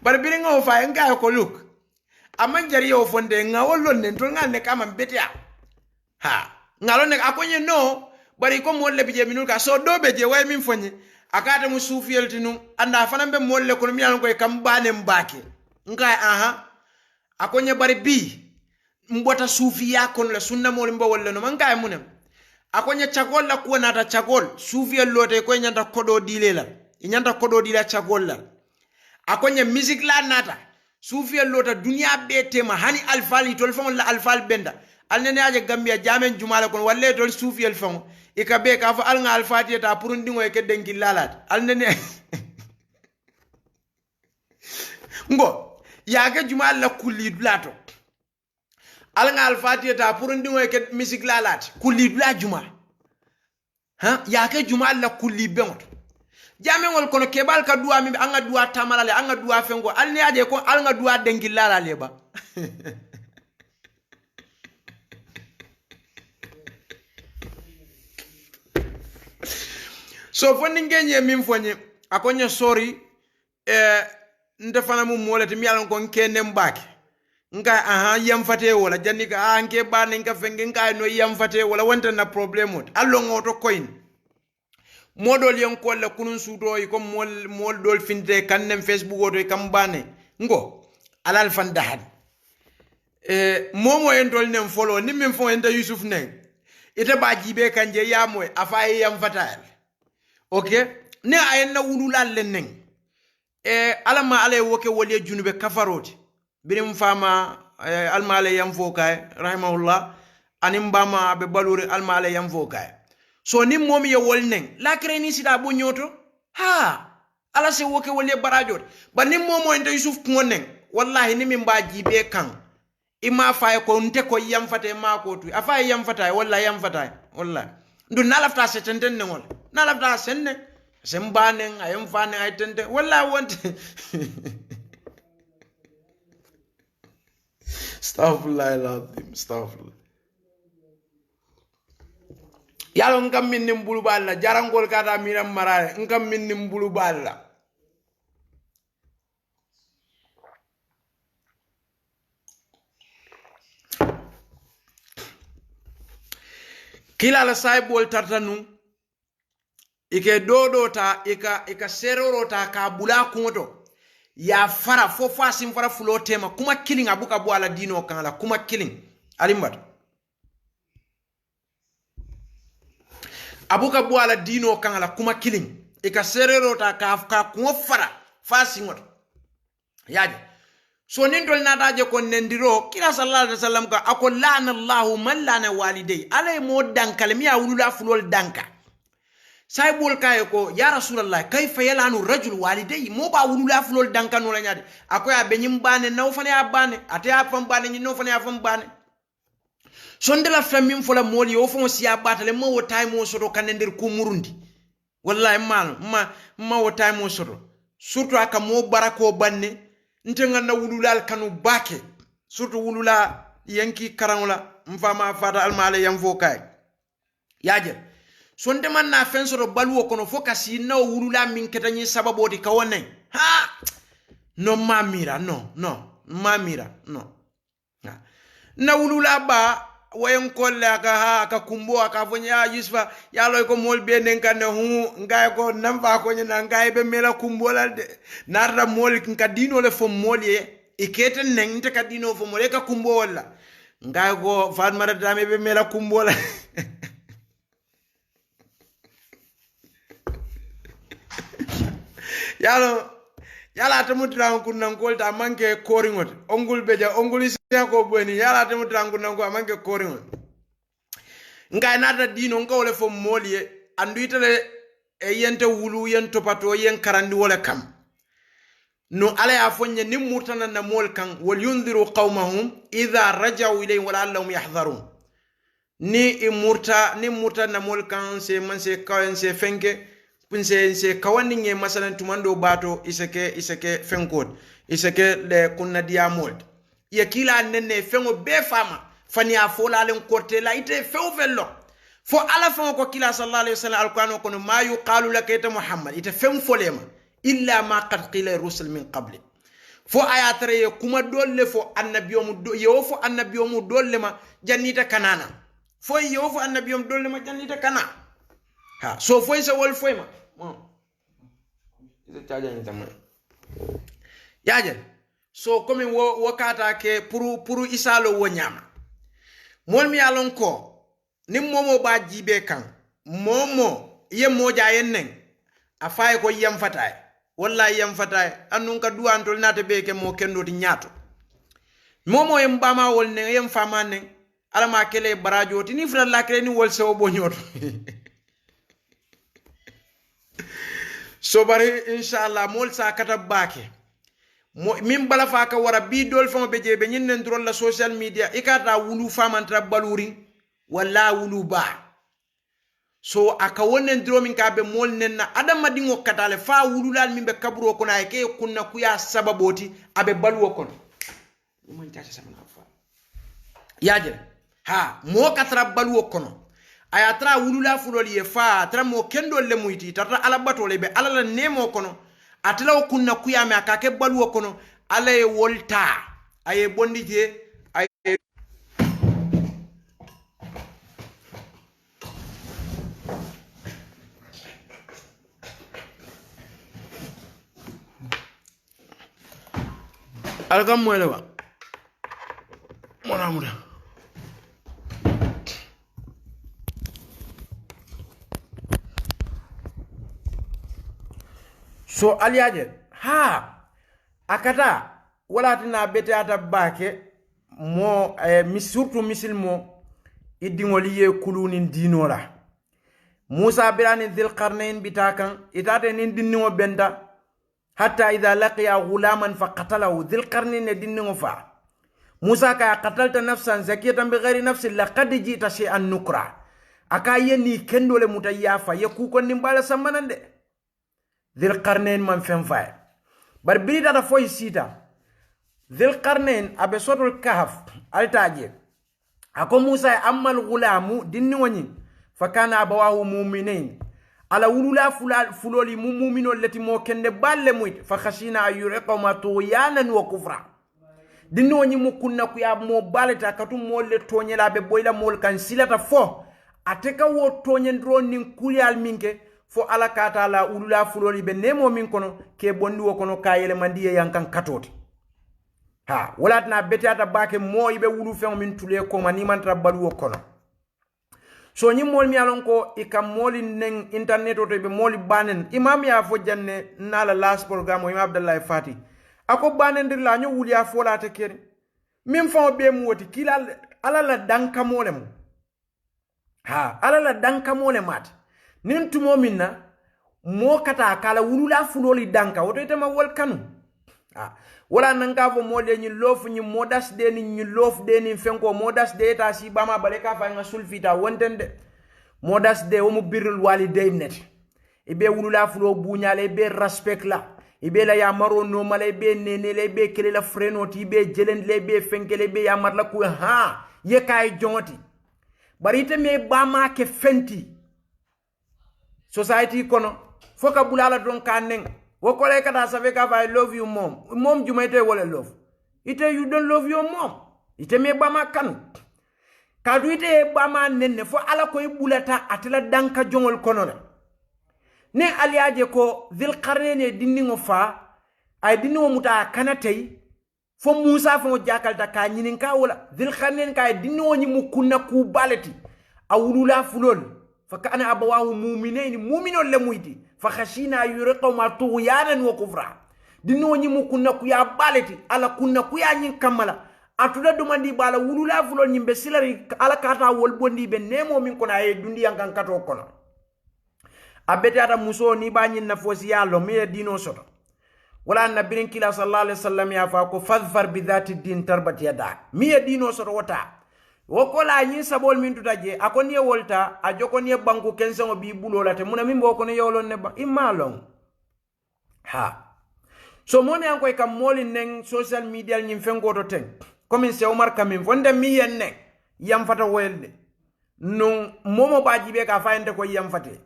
bar biringa o fa nga ko look aman jari yo fonde nga wolon ne to ngal ne kama betia ngalo ne akonye no bari ko molle bije minul ka so do beje way min fonye akata mu sufiyel tinu anda fana be molle ko mi yalon ko kam bane mbake nga akonye bari bi mbota sufiya kon la sunna mo mbo wolle no man kay munem akonye chagol la ko nata chagol sufiyel lote ko nyanda kodo dilela nyanda kodo dila chagol la akonye music la nata sufiya lota dunia betema hani alfali tol fon la alfal benda alnene aje gambia jamen jumala kon walle tol sufiya fon ikabe ka fa alnga alfatiya ta pour ndingo e keddenki lalat alnene ngo yaage jumala la kulli dulato alnga alfatiya ta pour ndingo e ked music lalat kulli dula juma yaage jumala la kulli bengot jamengol kono kebal ka duwa mi anga duwa tamalale anga duwa fengo alni aje ko alnga duwa dengilala leba so fonni ngenye min fonye akonye sorry ndefana mu molete mi alon ko kenne mbake nga yam fate wala jannika nke bane nga fenge nga no yam fate wala wonta na problème allo ngoto coin modol yen ko la kunun sudo yi ko mol dol finde kannem facebook o do kambane ngo alal fan dahan momo en tol nen folo ni min fo enta Yusuf nen ite ba jibe kanje ya moy afaye yam fatal okay ne ayen na wululal len nen alama ale woke wole junube kafaroti birim fama alma ale yam fo kay rahimahullah anim bama be baluri alma ale yam fo kay so ni momi ye wol nen la kreni sida bo nyoto ha ala se woke wole barajot ba ni momo enta Yusuf ko nen wallahi ni min ba jibe kan ima faye ko nte ko yam fata ma ko tu afaye yam fata walla yam fata wallahi ndu nalafta se tenten ne wol nalafta senne sembanen ayam fanen ay tenten wallahi wonte astaghfirullah alazim astaghfirullah yalo ngam min nim bulu balla jarangol kata miram marare ngam min nim bulu balla kila la saibol tartanu ike dodo ta ika seroro ta ka bula kunto ya fara fo fasim fara fulo tema kuma killing abuka bu ala dino kan la kuma killing alimbat abuka bu ala dino kan la kuma killing ika seroro ta ka kuma fara fasim yaje so nin tol nataje ko nendiro kila sallallahu alaihi wasallam ka akol lana allah man lana walidai alay mo dankal mi ya wulula fulol danka saybol kay ko ya rasulullah kayfa yalanu rajul walidai mo ba wulula fulol danka no la nyaade akoya be nyim bane naw fane ya bane ate ya fam bane nyi no fane ya fam bane so ndela famim fola moli o fon siya batale mo wo tay mo soto kanendir ko murundi wallahi ma wo tay mo soto surtout aka mo barako banne nte nganda wululal kanu bake surtout wulula yanki karanula mfama fata almale yam fo kay yaje sonde man na fensoro balwo kono fokasi na wulula min ketani sababoti kawone ha no mamira no mamira no na wulula ba wayen kolle aka kumbo aka fonya Yusufa ya loy ko mol be nen kan hu ngay ko namba ko nyina ngay be mela kumbolal de narda mol ka dino le fo molye iketen nen te ka dino fo mole ka kumbo wala ngay ko fatmara dame be mela kumbola yala tamutran kunnan kolta manke koringot ongul beja ongul ko boni yala tamutran kunnan ko manke koringot ngai nata dino ngawle fo molye andu itale yente wulu yento pato yen karandi wala kam no ala ya fonye nim murtana na mol kan wal yunziru qaumahum idha rajau ilay wala allahum yahdharun ni imurta ni murta na mol kan se man se kawen se fenke se kawani nge masalan tumando bato iseke fenkod iseke le kunna diamol ya kila nenne fengo be fama fani afola len korte la ite few vello fo ala fengo ko kila sallallahu alaihi wasallam alquran ko ma yuqalu lakayta muhammad ite fem folema illa ma qad qila rusul min qabli fo ayatre kuma dolle fo annabiyum yo fo annabiyum dolle ma jannita kanana fo yo fo annabiyum dolle ma jannita kana ha so fo isa wol fo ma yaje so comme wo kata ke pour isalo wo nyama mol mi alon ko nim momo ba jibe kan momo ye moja yenen afay ko yam fatay wallahi yam fatay annun ka duantol nata be ke mo kendo ti nyaato momo yam bama wol ne yam fama ne alama kele barajo ti ni fra la kele ni wol so bo nyoto so bari inshallah mol sa kata bake min bala fa ka wara bi dol fa be je be nyen drol la social media ikata wulu famantra baluri wala wulu ba so aka wonen dromin ka be mol nen na adama dingo katale fa wulu lal min be kaburo ko na ke kunna kuya sababoti abe balwo kon mo tata sama fa yaje ha mo katra balwo kono aya tra wulula fuloli ye fa tra mo kendo le muyti tata ala batole be ala la nemo kono atlaw kunna kuyame akake balwo kono ala e wolta aye bondije ay algam moylewa haramuda so aliaje ha akata wala tina bete ata bake mo surtout misil mo idingoli ye kuluni dinola Musa birani dhil qarnayn bitakan itate nin dinno benda hatta idha laqiya ghulaman faqatalahu dhil qarnayn dinno fa Musa ka qatalta nafsan zakiyatan bighairi nafsin laqad jita shay'an nukra aka yeni kendole mutayafa yaku ko nimbala samanande dhil qarnayn man fen fa bar birida da foy sita dhil qarnayn abe sotul kahf altaje ako Musa amal ghulamu dinno woni fakana abawahu mu'minin ala wulula fuloli mu'mino lati mo kende balle muit fa khashina yurqama tuyanan wa kufra dinno nyi mukunna ku ya mo baleta katum mo le tonyela be boyla mol kan silata fo ateka wo tonyendro nin kulyal minke fo ala kata la wulula fuloli be nemo min kono ke bondi wo kono kayele mandiye yankan katoti ha walatna betata bake mo ibe wulu fen min tule ko mani man trabalu wo kono so ni mol mi alon ko ikam moli nen internet to be moli banen imam ya fo janne nala last program imam Abdallah Fati ako banen dir la ñu wuli a fola te kere mim fa be mu woti kila ala la danka molem ha ala la danka molemat nin tumo minna mo kata kala wulula fuloli danka woto itama wol kanu ha wala nanga fo mole ni lof ni modas de ni lof de ni fenko modas de ta si bama bale ka fa nga sulfita wontende modas de o mu birrul walidain net ibe wulula fulo buñale be respect la ibe la ya maro no male be nene le be kele la frenoti be jelen le be fenkele be ya marla ku ha ye kay jonti barite me bama ke fenti society kono foka bulala don kanen wokole kata save ka I love you mom jumaite wole love ite you don't love your mom ite me bama kan kadu ite bama nenne fo ala koy bulata atela danka jongol kono la ne aliaje ko dhil qarnene dinningo fa ay dinningo muta kanatay fo Musa fo jakalta ka nyinin ka wala dhil qarnene ka dinningo nyi mukunna ku balati awulula fulol fa kana abawahu mu'minun le muyti fa khashina yurqama tughyanan wa kufra dinno nyi mukunna ku ya baleti ala kunna ku ya nyin kamala atuda dumandi bala wulula fulol nyimbe silari ala kata wol bondi be nemo min kona e dundi yankan kato kono abete ata muso ni ba nyin na fosi yallo me dino soto wala nabirin kila sallallahu alaihi wasallam ya fa ko fadfar bi dhati din tarbat yada mi dino soto wota wokola nyi sabol min tutaje akoni wolta a jokoni banku kenso bi bulola te muna mimbo ko ne yolon ne ba imalon ha so moni an koy kam moli nen social media nyim fengo to ten comme se Omar Kamim fonde mi yenne yam fata welde non momo baji be ka fayende ko yam fate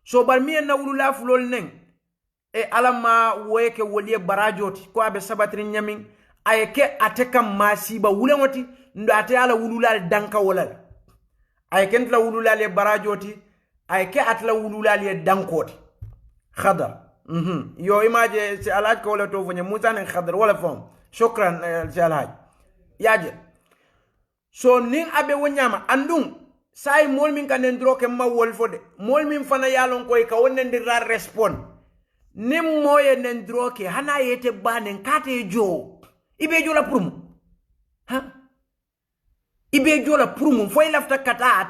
so bar mi en wulula fulol nen e alama woyeke woliye barajoti ko abe sabatri nyamin ayeke atekam masiba wulengoti ndo ate ala wulula danka wala ay kentla wulula le barajoti ay ke atla wulula le dankoti khadar yo imaje ci alaj ko wala to fanya Musa ne khadar wala fam shukran ci alaj yaje so nin abe wonyama andum say mol min kan ndro ke ma wol fode mol min fana yalon koy ka wonnen dir respond nim moye nen droke hana yete banen kate jo ibe jo la prum ha ibe jo la prum foy lafta kata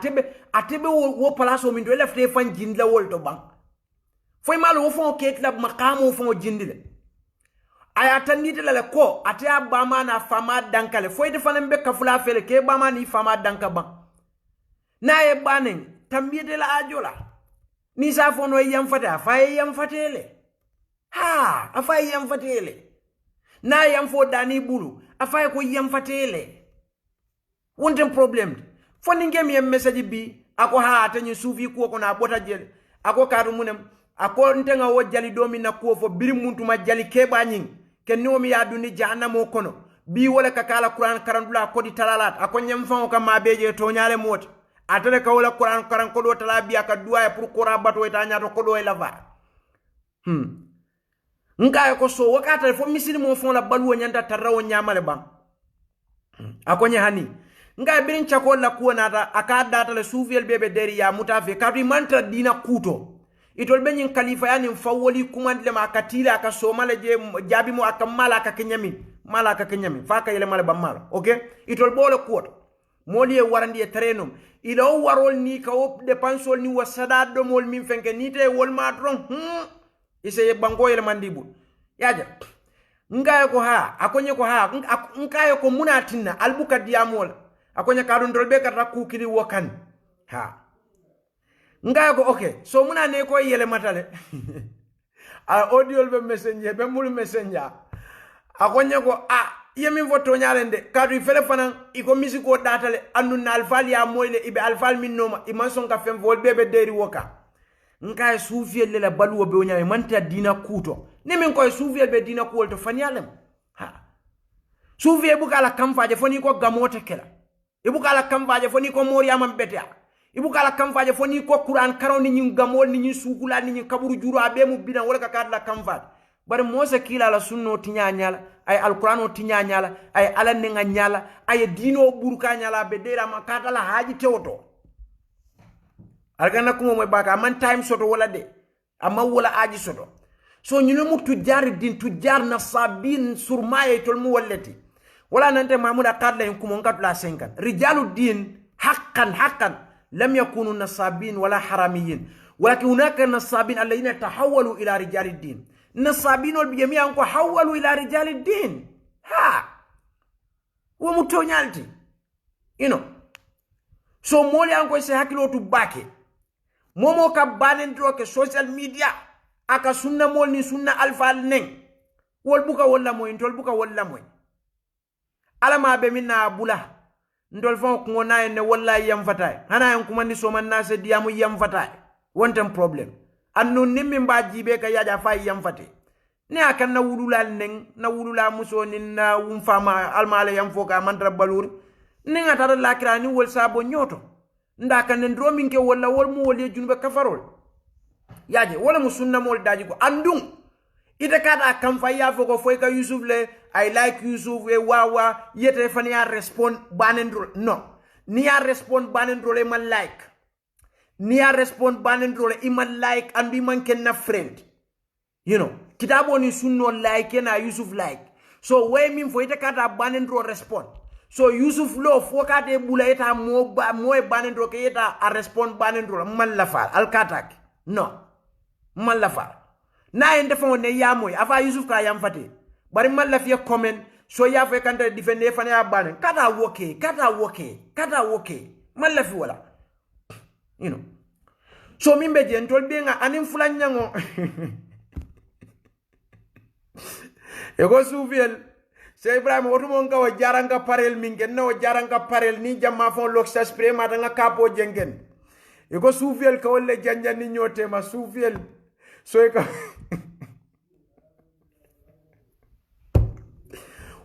atebe wo place o min do lafte fan jindla wolto bang foy malo wo fon ket la maqamo fon jindile aya tanite la ko ate abama na fama dankale foy de fanan be kafula fele ke bama ni fama danka bang na e banen tambide la ajola ni sa fono yam fata fay yam fatele ha afay yam fatele na yam fo dani bulu afay ko yam fatele wonten problem foni ngem yam message bi ako ha tanyi sufi ko ko na bota jele ako kadu munem ako ntenga wo jali domi na ko fo biri muntu ma jali keba nyin ken no mi yadu ni jahannamo kono bi wala ka kala Quran karandula ko di talalat ako nyam fa ko ma beje to nyaale mot atale ka wala Quran karan ko do tala bi aka duwa pour Quran bato eta nyato ko do e lava nga ko so wakata fo misiri mo fon la balwo nyanda tarawo nyamale ba akonya hani nga birin chakol la ko nata aka data le suufiyel bebe deri ya mutafe katu mantra dina kuto itol be nyin khalifa yani fawoli kumandle ma katila aka somale je jabi mo aka mala aka kenyami fa ka yele mala bamala okay itol bole kuoto moli e warandi e terenom ilo warol ni ka op depensol ni wasada do mol min fenke nite wol ma tron ise bango yele mandibu yaja ngayo ko ha akonye ko ha nkayo ko munatinna albuka diamol akonye kadon dolbe kata kukili wokan ha ngayo ko okay so muna ne ko yele matale a audio be messenger be mul messenger akonye ko yemi voto nyalende kadu fele fanan iko misiko datale andun alfal ya moyle ibe alfal min noma imanson ka fem vol bebe deri woka nkaye suufiyel la baluwo be nyame manta dina kuto ni min koy suufiyel be dina kuwol to fanyalem ha suufiye bukala kamfaje foni ko gamote kela ibukala kamfaje foni ko moriyama betea ibukala kamfaje foni ko qur'an karoni nyi gamol ni nyi sugula ni nyi kaburu juru abe mu bina wala ka kadla kamfaje bar mose kila la sunno tinyanyala ay alqur'ano tinyanyala ay ala nenga nyala ay dino buruka nyala be dera makata la haji tewoto algana kuma moy baka man time soto wala de amma wala aji soto so ñu mu tujjar din tujjar na sabin sur maye tol mu wallati wala nante mamuda kadla en kuma ngat la 50 rijalu din haqqan lam yakunu nasabin wala haramiyin walakin hunaka nasabin alladhina tahawwalu ila rijali din nasabin wal biyamiya ko hawwalu ila rijali din ha wo mu tonyalti so moli anko se hakilo tu bake momo ka banendro ke social media aka sunna mol ni sunna alfal neng wol buka wala moy ndol buka wala moy alama be minna bula ndol fon ko ngona ne wallahi yam fatay hana en kuma ni so man na se diamu yam fatay wonten problem annu nimmi mbaji be ka yaja fay yam fate ne akan na wululal neng na wulula muso ni na wum fama almala yam foka mantra balur ninga tar lakira ni wol sabo nyoto ndaka nen drominke wala wol mu wol junube kafarol yaje wala musunna mol daji ko andum ite kada kam fa ya foko foy ka Yusuf le I like Yusuf we wawa yete fani ya respond banendro no ni ya respond banendro le man like ni ya respond banendro le iman like andi man ken na friend kitabo ni sunno like na Yusuf like so we min fo ite kada banendro respond so Yusuf lo fokate bula eta mo banendro ke eta a respond banendro man la fal al katak no man la fal na en defo ne yamoy afa Yusuf ka yam fate bari man la fi comment so ya fe kanta defende fane ya banen kata woke man la fi wala so min be jentol be nga anin fulan nyango ego sufiel se Ibrahim otumo nga jaranga parel mingen no jaranga parel ni jamma fon loxa spray mata nga kapo jengen ego sufiel ka wolle janja ni nyote ma sufiel so e ka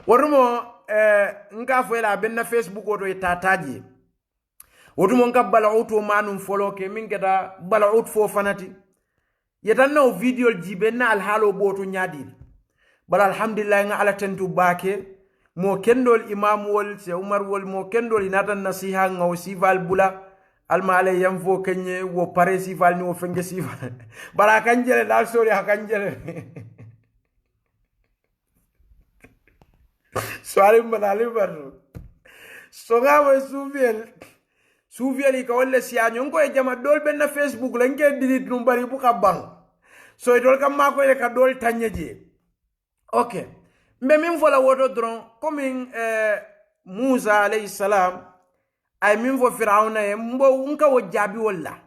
wotumo nga foela benna Facebook oto e tataji wotumo nga balauto manum follow ke mingeda balaut fo fanati yetanno video jibe na alhalo boto nyadil bala alhamdulillah nga ala tentu bake mo kendol imam wol se Umar wol mo kendol inatan nasiha nga wasival bula alma ale yam fo kenye wo pare sival ni wo fenge sival bara kanjele dal sori hakanjele soari mbali baru so nga wo sufiel ka wolle sianyo ngo e jama dol ben na Facebook la nge delete num bari bu ka bang so e dol kam ma ko e ka dol tanyeje okay mbe min fola woto dron comme Musa alayhi salam ay min fo Firauna e mbo unka wo jabi walla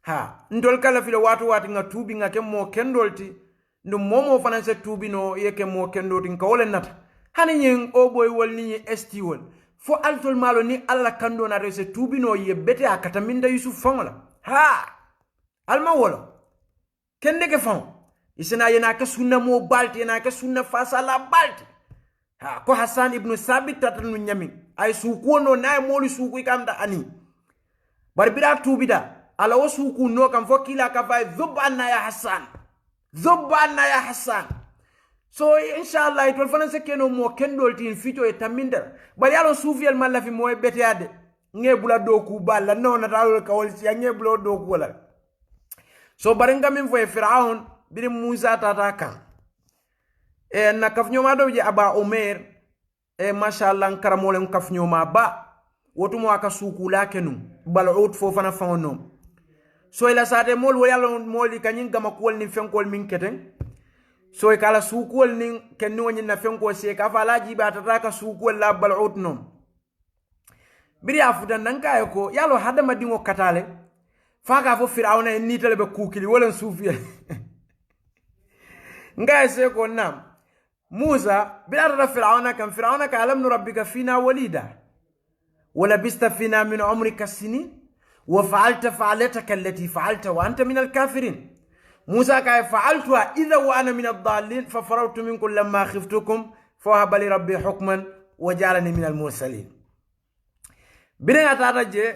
ha ndol kala filo watu nga tubi nga kemmo kendolti ndum momo fananse tubi no yeke mo kendoti nka wole nata hani nyin o boy wol ni esti wol fo altol malo ni alla kando na rese tubi no yebete akata minda Yusuf fangola ha alma wolo kende ke fon isena yena ka sunna mo balti yena ka sunna fasala balti ha ko Hassan ibn Sabit tatanu nyami ay suku no nay moli suku kamda ani barbira tubida ala wo suku no kam fo kila ka fay dhubana ya Hassan so inshallah itol fana se keno mo kendol tin fito e taminder bari alon suufiyel malla fi moy beteyade ngebula doku balla no na tawol kawol si ngebula doku wala so bari ngamin fo e Firaun biri Musa tata kan na kafnyoma do je Aba Umair mashallah karamolen kafnyoma ba wotumo aka sukula kenu bal'ut fo fana fangono so ila sate mol wo yalla moli kanyin gama kol ni fenkol min keten so kala sukol ni kenni woni na fenko se ka fala jiba tata ka sukol la bal'ut no biri afuta nanka ko yalo hadama dingo katale faka fo Firauna ni tele be kukili wala sufiya ngai se ko nam Musa bila tata Firauna ka alam rabbika fina walida ولبست فينا من عمرك السنين وفعلت فعلتك التي فعلت وأنت من الكافرين موسى كاي فعلتها إذا وأنا من الضالين ففررت منكم لما خفتكم فوهب لي ربي حكما وجعلني من المرسلين بنا تاتجي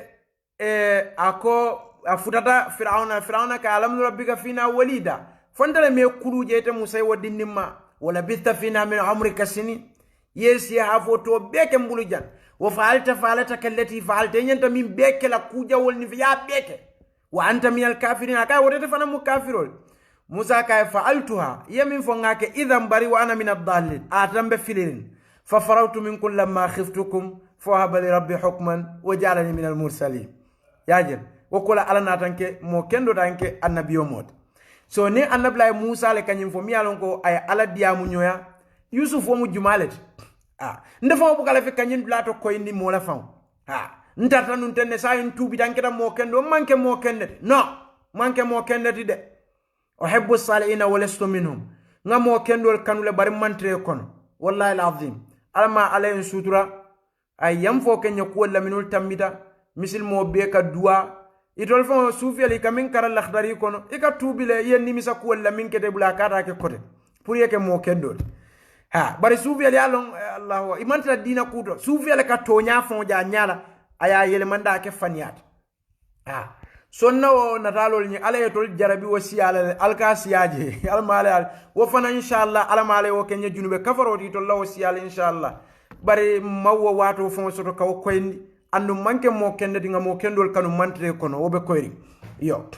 أكو أفتتا فرعون كألم ربك فينا وليدا فانتلا ميكولو جيت موسى ودين ما ولبست فينا من عمرك السنين يسي هافوتو بيك مبولجان وفعلت فعلتك التي فعلت انت من بيك لا كوجا والنفيا بيك وانت من الكافرين كاي ودت فانا مكافرون موسى كاي فعلتها يمين فناك اذا بري وانا من الضالين اتم بفلين ففررت منكم لما خفتكم فوهب لي ربي حكما وجعلني من المرسلين ياجل وقول على ناتنك مو كندو تانك النبي موت سو ني النبي موسى لكنيم فمي alonko ay ala diamu nyoya Yusuf wo mu jumalet ndefo bu kala fe kanyin blato koy ndi mo la fam ntata nun tenne sa en tubi tanketa mo kendo manke mo kende no manke mo kende de uhibbu salihina wa lastu minhum ngamo kendo kanule bari mantre kono wallahi alazim alma alayhi sutura ay yam fo kenya ko la minul tambita misil mo be ka dua itol fo sufiyali kamin kara lakhdari kono ika tubi le yen nimisa ko la min kete bula kata ke kote pour yeke mo kendo bari sufiyali alon Allah imanta dina kudo sufiyali ka tonya fon ja nyala aya yele manda ke faniyat sonno natalol ni ala yetol jarabi wasiyala alkasiyaje almala wo fana inshallah almala wo kenya junube kafaroti to law wasiyala inshallah bari mawwo wato fon soto kaw koyndi andu manke mo kende dinga mo kendol kanu mantre kono wobe koyri yo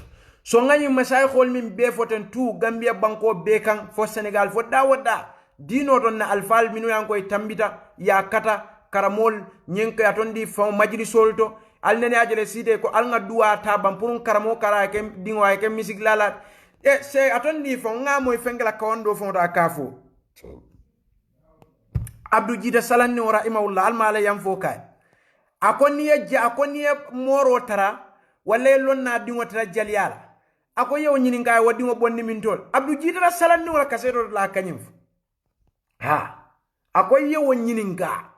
so ngani masay khol min be foten tu Gambia banko be kan fo Senegal fo dawoda dino ton na alfal minu yankoy tambita ya kata karamol nyenka atondi fo majlisol to alnene ajele side ko alnga duwa tabam pour karamo kara ke dingo ay ke music lala se atondi fo ngamo fengela kawndo fo ta kafo Abdou Jida Salanni wa rahimahullah almala yam fo kay akoniye moro tara wala lonna dingo tara jalyala ako yow nyini ngay wadi mo bonni min tol Abdou Jida Salanni wala kaseto la kanyim ako yow nyini nga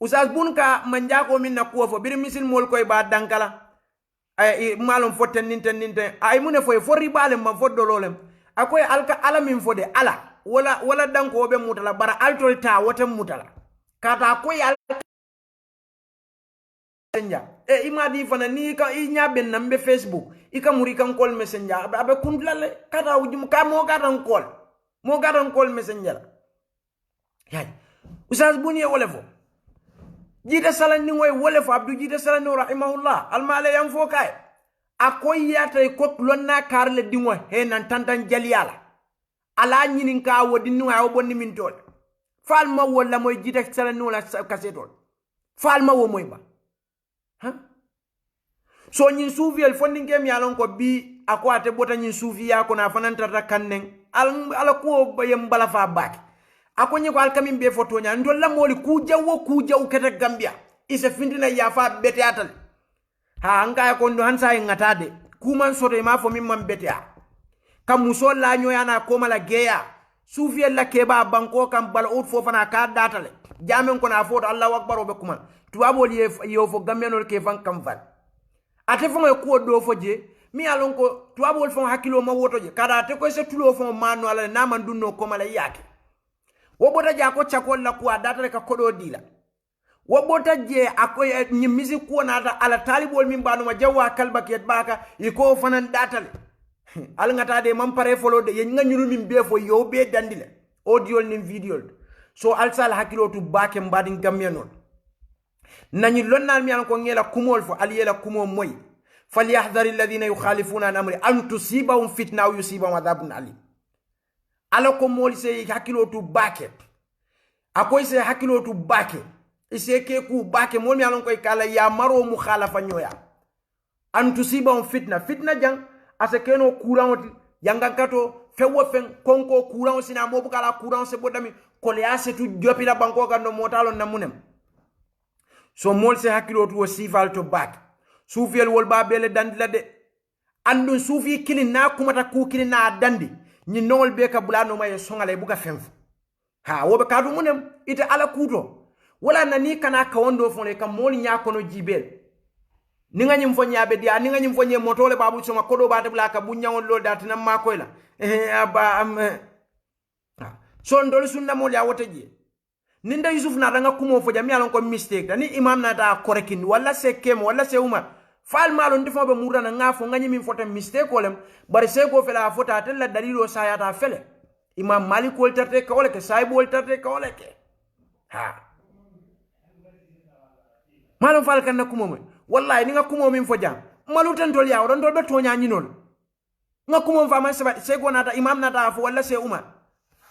usas bunka manjako min na kuofo bir misil mol koy ba dankala ay malum foten ninte ay mune foy for ribale ma foddo lolem akoy alka ala min fode ala wala danko be mutala bara altol ta wotem mutala kata koy alka messenger imadi fana ni ka nyabe nambe Facebook ika muri kan call messenger abe kundlale kata wujum ka mo garan call messenger hay usas buni wala fo Jida Salanni ngoy wole fo Abdou Jida Salanni rahimahullah almale yam fo kay akoy yata ko lonna karle dingo he nan tantan jaliyala ala nyinin ka wodi ni wa bonni min tol falma wala moy Jida Salanni wala kasetol falma wo moy ba so nyin soufiyel fondi ngem yalon ko bi akwate bota nyin soufiya ko na fanantata kannen ala ko bayem bala fa baki akonye ko alkamin be foto nya ndol la moli kujaw kete Gambia ise findina ya fa bete atal anga ko ndo hansa ngatade kuman soto ma fo mimman bete kam musol la nyoyana ko mala geya sufiel la keba banko kam bal out fo fana ka datale jamen ko na foto Allahu akbar be kuman tuwabol yo fo Gambianol ke fan kam fan ate fo ko do fo je mi alon ko tuwabol fo hakilo ma woto je kada te ko se tulo fo manu ala na man dunno ko mala yake wobota je ako chakol la kuwa data ka kodo dila wobota je ako nyimisi ko nata ala talibol min banu ma jawa kalba ket baka iko fanan data al ngata de man pare folo de yen nganyuru min be fo yo be dandile audio ni video so alsal hakilo tu bake mbadin gammianol nani lonnal mi an ko ngela kumol fo aliyela kumo moy falyahdhari alladhina yukhalifuna an amri an tusibahum fitna aw yusibahum adhabun alim ala ko mol se hakilo tu bake akoy se hakilo tu bake ise ke ku bake mol mi an ko kala ya maro mukhalafa nyoya an tusibahum fitna jang ase keno kuranoti yanga kato fewo fen konko kuran sina mobu kala kuran se bodami kole ase tu jopila banko kando motalo namunem so mol se hakilo tu sifal to back sufiel wol ba bele dandila de andun sufi kilin na kumata ku kilin na dandi ni nol be ka bulano may songale buka fenfu ha wobe kadu munem ite ala kuto wala nani kana ka wondo fone kam mol nya kono jibel ni nga nyim fo nyaabe dia ni nga nyim fo nye motole babu soma kodo bata blaka bu nyawon lol datina makoy la aba am so ndol sunna mol ya wote je ninda Yusuf na danga kumo fo jami alon ko mistake da ni imam na da korekin wala se kem wala se umar fal malon defo be murana ngafo ngani min fota mistake olem bari se ko fela fota tella dalilo sayata fele imam malik wol tarte ka wala ke sahibu wol tarte ka wala ke ha malon fal kan na kumo mo wallahi ni nga kumo min fo jam malutan tol yaw don do be tonya nyinol nga kumo fa man se go nata imam nata fo wala se umar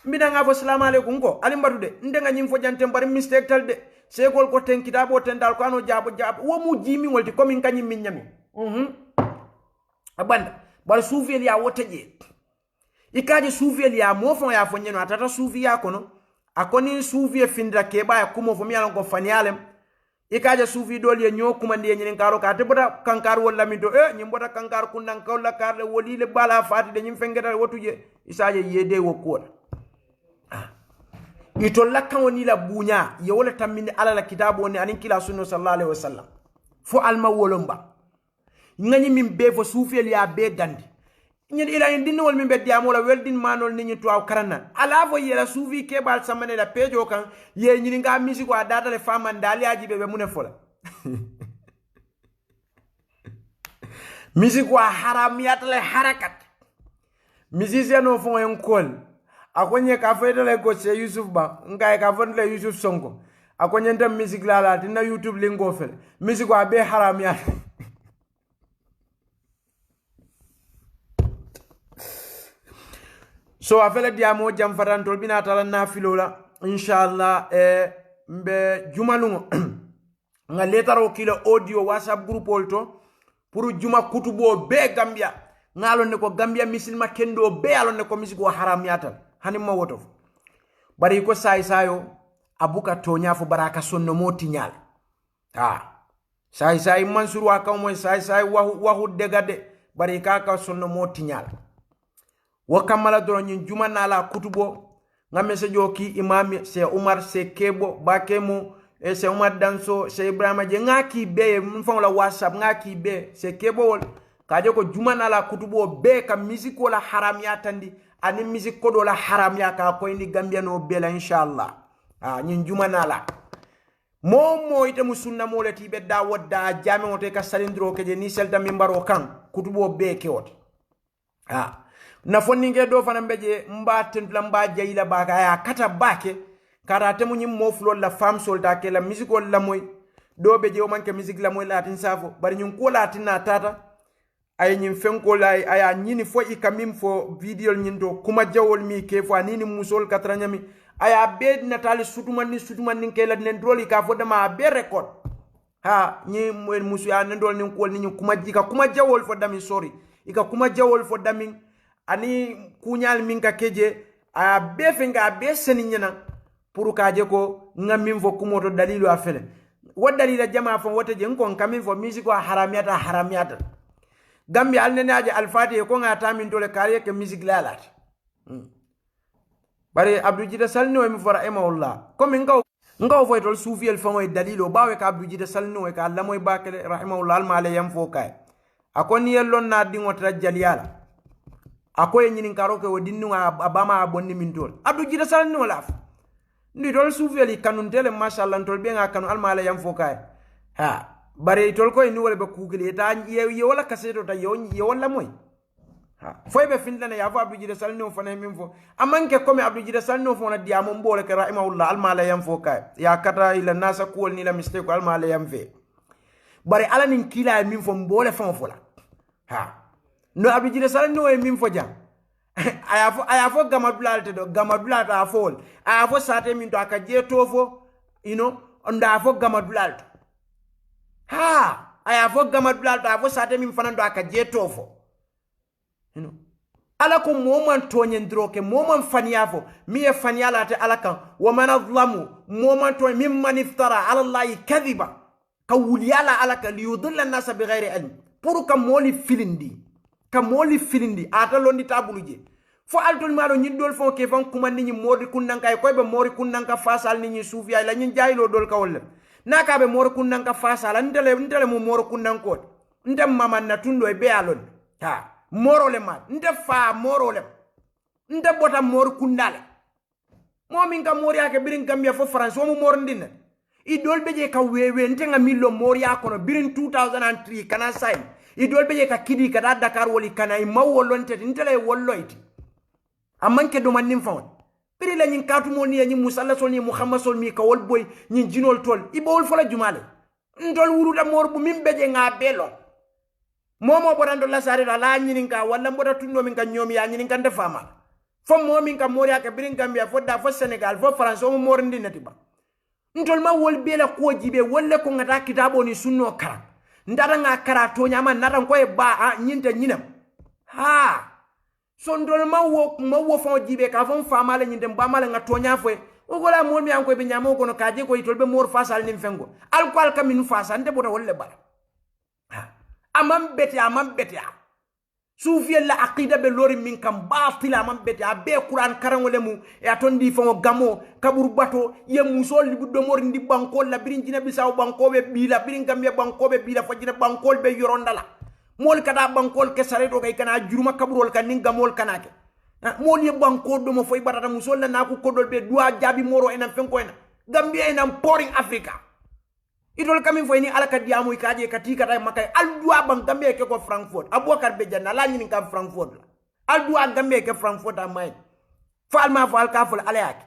mbida nga fo salamu alaikum ko alimbatu de ndenga nyim fo jantem bari mistake tal de segol ko ten kitabo ten dal ko ano jabo wo mu jimi wolti ko min kanyim min nyami abanda bar suufel ya woteje ikaje suufel ya mo fon ya fo nyeno atata suufi ya kono akoni suufi findra ke ba ko mo fo mi alon ko fanialem ikaje suufi dol ye nyokuma ndi nyin karo ka te bota kankar wala mi do nyim bota kankar kunnan kawla karle wolile bala fati de nyim fengeta wotuje isaje yede wo ko itolla kawoni la bunya ye wala tamini ala la kitabu ni anin kila sunno sallallahu alaihi wasallam fo alma wolomba ngani min be fo sufel ya be dandi nyen ila indin wol min be diamola weldin manol ni to aw karana ala fo yela sufi ke bal samane la pejo kan ye nyini nga misi ko data le fama ndali aji be mune fola misi ko haramiyat le harakat misi zeno fo en kol akonye ka fedele ko se Yusuf ba ngai ka fondle Yusuf Sonko akonye ndam music la tina YouTube lingo fel music wa be haram ya so afele diamo jam farantol bina tala nafilo la inshallah mbe jumalungo nga letaro kilo audio WhatsApp group olto pour juma kutubo be Gambia ngalo ne ko Gambia misilma kendo be alo ne ko music wa haram yatal hani ma woto bari ko sayo abuka tonya fu baraka sonno moti nyal sai mansur wa ka mo sai wahu degade bari ka sonno moti nyal wa kamala do nyin juma nala kutubo nga message ki imam se Umar se Kebo bakemu se Umar Danso se Ibrahima je ngaki be mfon la WhatsApp ngaki be se Kebo wol kaje ko juma nala kutubo be ka musique wala haram ya tandi ani musique ko do la haram ya ka ko indi Gambia no bela inshallah nyin juma nala momo ite musunna molati be da wadda jame wote ka salindro ke je ni selta mimbaro kan kutubo be ke wot na fonni nge do fana mbeje mba tentla mba jayila baka ya kata bake karate mu nyim moflo la fam solta ke la musique wala la moy do be je o manke musique la moy la tin safo bari nyun ko la tin na tata ay nyim fenko lay aya nyini fo ikamim fo video nyindo kuma jawol mi ke fo nini musol katranyami aya be natali sutuman ni kela nen droli ka fo dama be record nyi musu ya ndol ni ko ni kuma jika kuma jawol fo dami sorry ika kuma jawol fo dami ani kunyal minka keje aya be fenga be seninyana pour ka je ko ngamim fo kumoto dalilu afele wa dalila jama fo wote je ngon kamin fo musique wa haramiyata Gambia alnene aje alfati ko ngata min tole kariye ke musique lalat bari Abdou Jida salno mi fora imahullah comme ngaw fo tol soufiyel fa moy dalilo bawe ka Abdou Jida salno ka Allah moy bakale rahimahullah al male yam fo kay akoni yellon na dingo trajjal yala akoy nyinin karo ke wodinnu abama bonni min tol Abdou Jida salno laf ndi tol soufiyel kanun tele mashallah tol be nga kanu al male yam fo kay bare tol koy ni wala be kugile ta ye wala kaseto ta yo wala moy foy be findana ya fa Abdou Jide Sall no fana min fo amanke comme Abdou Jide Sall no fo na diamo mbole ke rahimahullah almala yam fo kay ya kata ila nasa kuwol ni la mistake almala yam fe bari ala nin kila min fo mbole fa fo la no Abdou Jide Sall no min fo jam aya fo gamadulalte do gamadulata fo aya fo sate min to aka je to fo onda fo gamadulalte aya fo gamadulalte aya fo sate min fana do aka je to fo ala ko moman tonyen droke moman faniyafo miye faniyala te ala kan wa man adlamu moman to mimman iftara ala allahi kadhiba kawliyala ala ka liyudilla an-nas bighairi ilm pour ka moli filindi ata londi tabuluje fo altol malo nyindol fo ke fan kuma ni modi kunnanka ko be mori kunnanka fasal ni sufiya la nyin jaylo dol kawol naka be mori kunnanka fasal ndele mo mori kunnanko ndem mama na tundo e be alon morole ma nde fa morole nde bota mor kundale momin ka mor yake birin gambia fo france mo mor ndine idol beje ka wewe ntenga millo mor yakono birin 2003 kana say idol beje ka kidi ka Dakar woli kana mawolonte ntele wolloyti amanke do manim fawon biri la nyin katu mo ni musalla sol ni muhammad sol mi ka wol boy nyin jinol tol ibol fola jumale ndol wuru da mor bu min beje nga belo momo bodando la sare la nyininka wala mboda tundo min ka nyomi ya nyininka nde fama fo momin ka mori aka birin gambia fo da fo senegal fo france mo mor ndi natiba ntol ma wol bela ko jibe wolle ko ngata kitabo ni sunno kara ndara nga kara to nyama natan ko e ba nyinta nyinam so ndol ma wo fo jibe ka fo fama la nyinde ba mala nga to nyafo o gola mol mi an ko be nyamo ko no kaje ko itol be mor fasal nim fengo alqual kamin fasa nde boda wolle bala amam bete sufiya la aqida be lori min kam batila amam bete be Qur'an karangole mu e atondi fo gamo kabur bato ye musol li buddo mor ndi banko la birin jina bisaw banko be bila birin gambe banko be bila fajina bankol be yorondala mol kada bankol ke sare do kay kana juruma kaburol kan nin gamol kanake mol ye banko do mo foy batata musol na ko kodol be dua jabi moro enam fenko ena gambe enam pouring africa idol kamin fo ni alaka diamu ikaje katika tay makay aldua bang gambe ke ko frankfurt abubakar be janna la nyini kam frankfurt la aldua gambe ke frankfurt amay falma fal ka ful alayak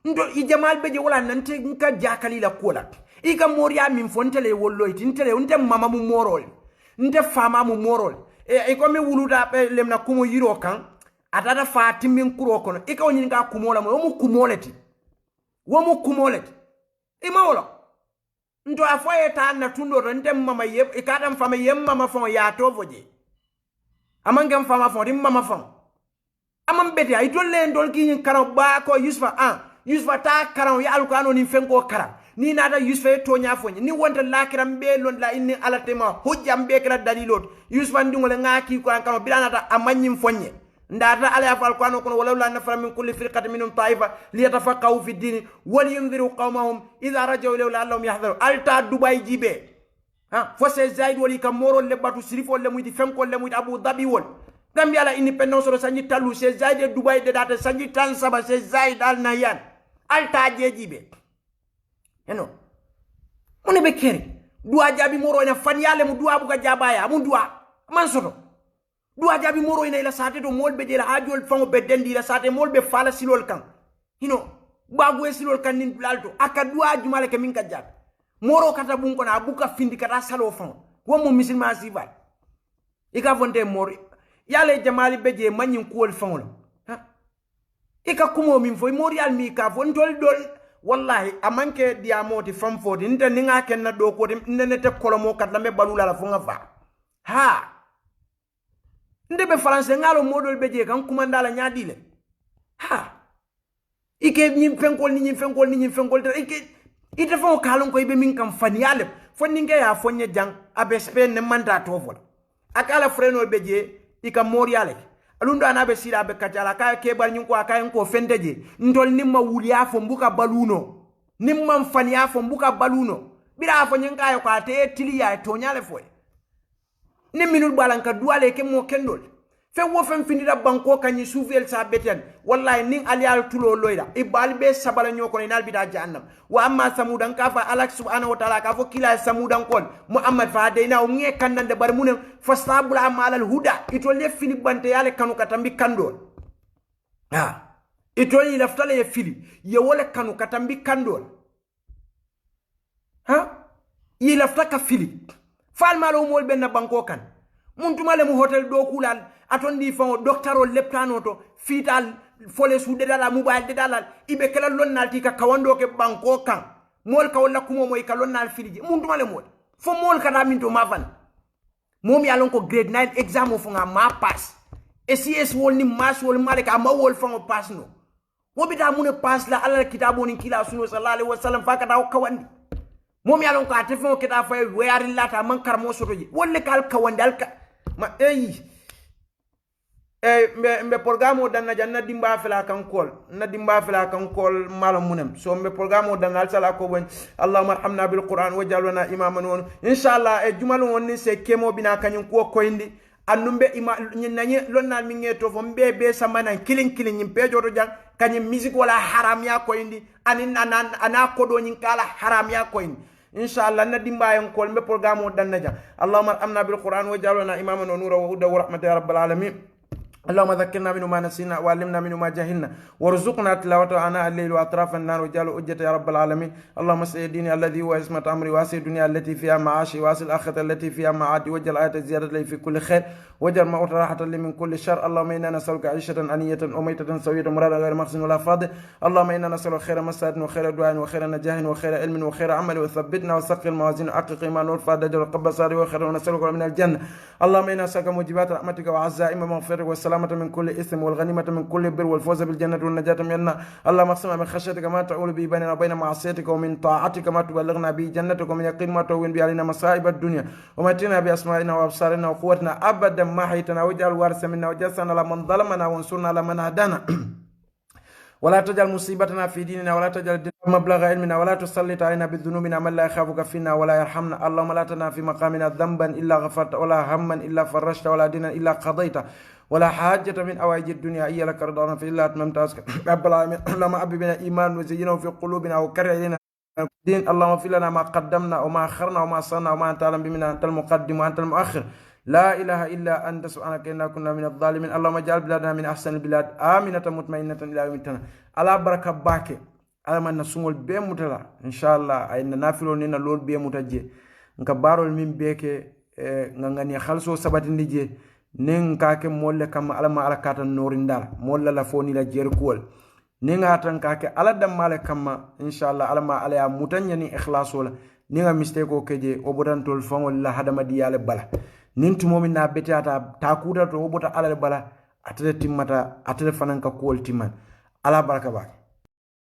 ndo i jamal be je wala nante nka jakali la kola ika moria min fontele wolloyti ntele unte mama mu morol nte fama mu morol e ko mi wuluda be lemna kumo yiro kan atata fatimin kuro kono ika woni nka kumola mo mu kumoleti wo mu kumoleti imawolo ndo afoye ta na tundo ndem mama yeb ikadam fama yem mama fon ya to voje amangam fama fon dim mama fon amam beti ay dolle ndol ki karam ba ko Yusufa ta karam ya alqur'ano ni fenko karam ni nada Yusufa to nya fon ni wonta lakiram be lon la inni alatema hujjam be kala dalilot Yusufa ndingole ngaki ko an karam bilanata amanyim fonye ndata ala ya fal qur'ano kono walaw la nafara min kulli firqatin minhum ta'ifa liyatafaqahu fi din wa liyunziru qawmahum idha raja'u ila allahum yahdharu alta dubai jibe fo se zaid wali kam moro le batu sirifo le muyti fenko le muyti abu dhabi wol gambi ala independence ro sanji talu se zaid dubai de data sanji tan saba se zaid al nayan alta je jibe on be kere duwa jabi moro ina fanyale mu duwa buka jabaya mu duwa man soto duwa jabi moro ina ila sate to molbe de la hajol fango be dendi la sate molbe fala silol kan bagu silol kan nin dulalto aka duwa jumale ke min ka jab moro kata bun ko na buka findi kata salo fango wo mo musulman sival ika fonte moro yale jamali beje manyin kuol fango ika kumo min fo mori al mi ka fon tol dol wallahi amanke diamoti famfodi nte ninga kenna do ko nene te kolomo kat lambe balula la fonga fa ndebe français ngalo modol beje kan kumandala nyaadile ike nyim fenkol ike ite fo kalon ko ibe min kam faniyale foninge ya fonye jang abespe ne manda tovol akala freno beje ika moriale alundo anabe sira be kacala ka kebal nyin ko akayen ko fendeje ndol nimma wuliya fo mbuka baluno nimma faniya fo mbuka baluno bira fo nyin kayo ko ate tiliya to nyale fo ni minul balanka duale ke mo kendol fe wo fen finira banko kanyi suvel sa beten wallahi nin aliyal tulo loida ibal be sabala nyoko ni nal bida jahannam wa amma samudan ka fa alak subhanahu wa ta'ala ka fo kila samudan kon muhammad fa deina o nge kandande bar munen fastabul amal al huda ito le fini bante yale kanu katambi kandol ha ito yi laftale ye fili ye wole kanu katambi kandol ha yi laftaka fili fal malo mol ben na banko kan muntuma le mu hotel do kulal atondi fa docteur leptano to fital fole su de dala mobile de dala ibe kala lonnal ti ka kawando ke banko kan mol ka wala kumo moy ka lonnal filiji muntuma le mol fo mol kana minto mafan mom ya lon ko grade 9 exam fo nga ma pass SCS wol ni mas wol malika ma wol fa pass no wobita mun pass la ala kitabo ni kila sunu sallallahu alaihi wasallam fa ka daw kawandi mom ya lon ko atefo ke ta fay weyari lata man karmo sotoji wolle kal kawandi alka ma mbe programme dan na janna dimba fela kan kol na dimba fela kan kol malam munem so mbe programme dan al sala ko bon allahumma arhamna bil qur'an waj'alna imaman won inshallah jumal wonni se kemo bina kanyum ko koyndi annumbe ima nanye lonnal mi ngeto fo be samana kilin nyim pejo to jang kanyum musique wala haram ya koyndi anin ana ko do nyin kala haram ya koyndi inshallah na dimba yon kol mbe programme dan na jang allahumma arhamna bil qur'an waj'alna imaman wa nuran wa hudan wa rahmatan ya rabbal alamin اللهم ذكرنا منه ما نسينا وعلمنا منه ما جهلنا وارزقنا تلاوته آناء الليل وأطراف النار وجعله حجة يا رب العالمين اللهم سيد ديني الذي هو عصمة أمري واسع الدنيا التي فيها معاشي واسع الآخرة التي فيها معادي وجعل آية زيادة لي في كل خير وجعل موت راحة لي من كل شر اللهم إنا نسألك عيشة أنية وميتة سوية مرارة غير مخزن ولا فاضل اللهم إنا نسألك خير مسألة وخير دعاء وخير نجاح وخير علم وخير عمل وثبتنا وثقل الموازين وحقق إيمان ورفع درجة وقبل صاري وخير ونسألك من الجنة اللهم إنا نسألك موجبات رحمتك وعزائم مغفرتك والسلامة من كل إثم والغنيمة من كل بر والفوز بالجنة والنجاة من النار اللهم اقسم من خشيتك ما تعول به بيننا وبين معصيتك ومن طاعتك ما تبلغنا به جنتك ومن يقين ما تهون به علينا مصائب الدنيا ومتنا بأسمائنا وأبصارنا وقوتنا أبدا ما حيتنا واجعل وارثا منا وجسنا لمن ظلمنا وانصرنا لمن هدانا ولا تجعل مصيبتنا في ديننا ولا تجعل الدين مبلغ علمنا ولا تسلط علينا بذنوبنا من لا يخافك فينا ولا يرحمنا اللهم لا تدع في مقامنا ذنبا إلا غفرت ولا هما إلا فرجت ولا دينا إلا قضيت ولا حاجة من أوائج الدنيا إيا لك رضانا في إلا أتممت رب العالمين اللهم أبي بنا إيمان وزينه في قلوبنا وكره إلينا الدين اللهم اغفر لنا ما قدمنا وما أخرنا وما أسررنا وما أنت أعلم بمنا أنت المقدم وأنت المؤخر لا إله إلا أنت سبحانك إنا كنا من الظالمين اللهم اجعل بلادنا من أحسن البلاد آمنة مطمئنة إلى يوم الدين على بركة باكي على ما نسمول بمتلا إن شاء الله أين نافلون لنا لول بمتجي نكبارول من بيكي ngani khalso sabati ndije nin kake molle kam alama ala katan norindal molla la foni la jerkuwal ninga tan kake ala dammale kamma inshallah alama ala ya mutanya ni ikhlaso la ninga mistake ko keje o bodantol fangol la hadama diyale bala nin tumomi na betata takuta to obota ala bala atale timmata atale fanan ka kuwol timman ala baraka bak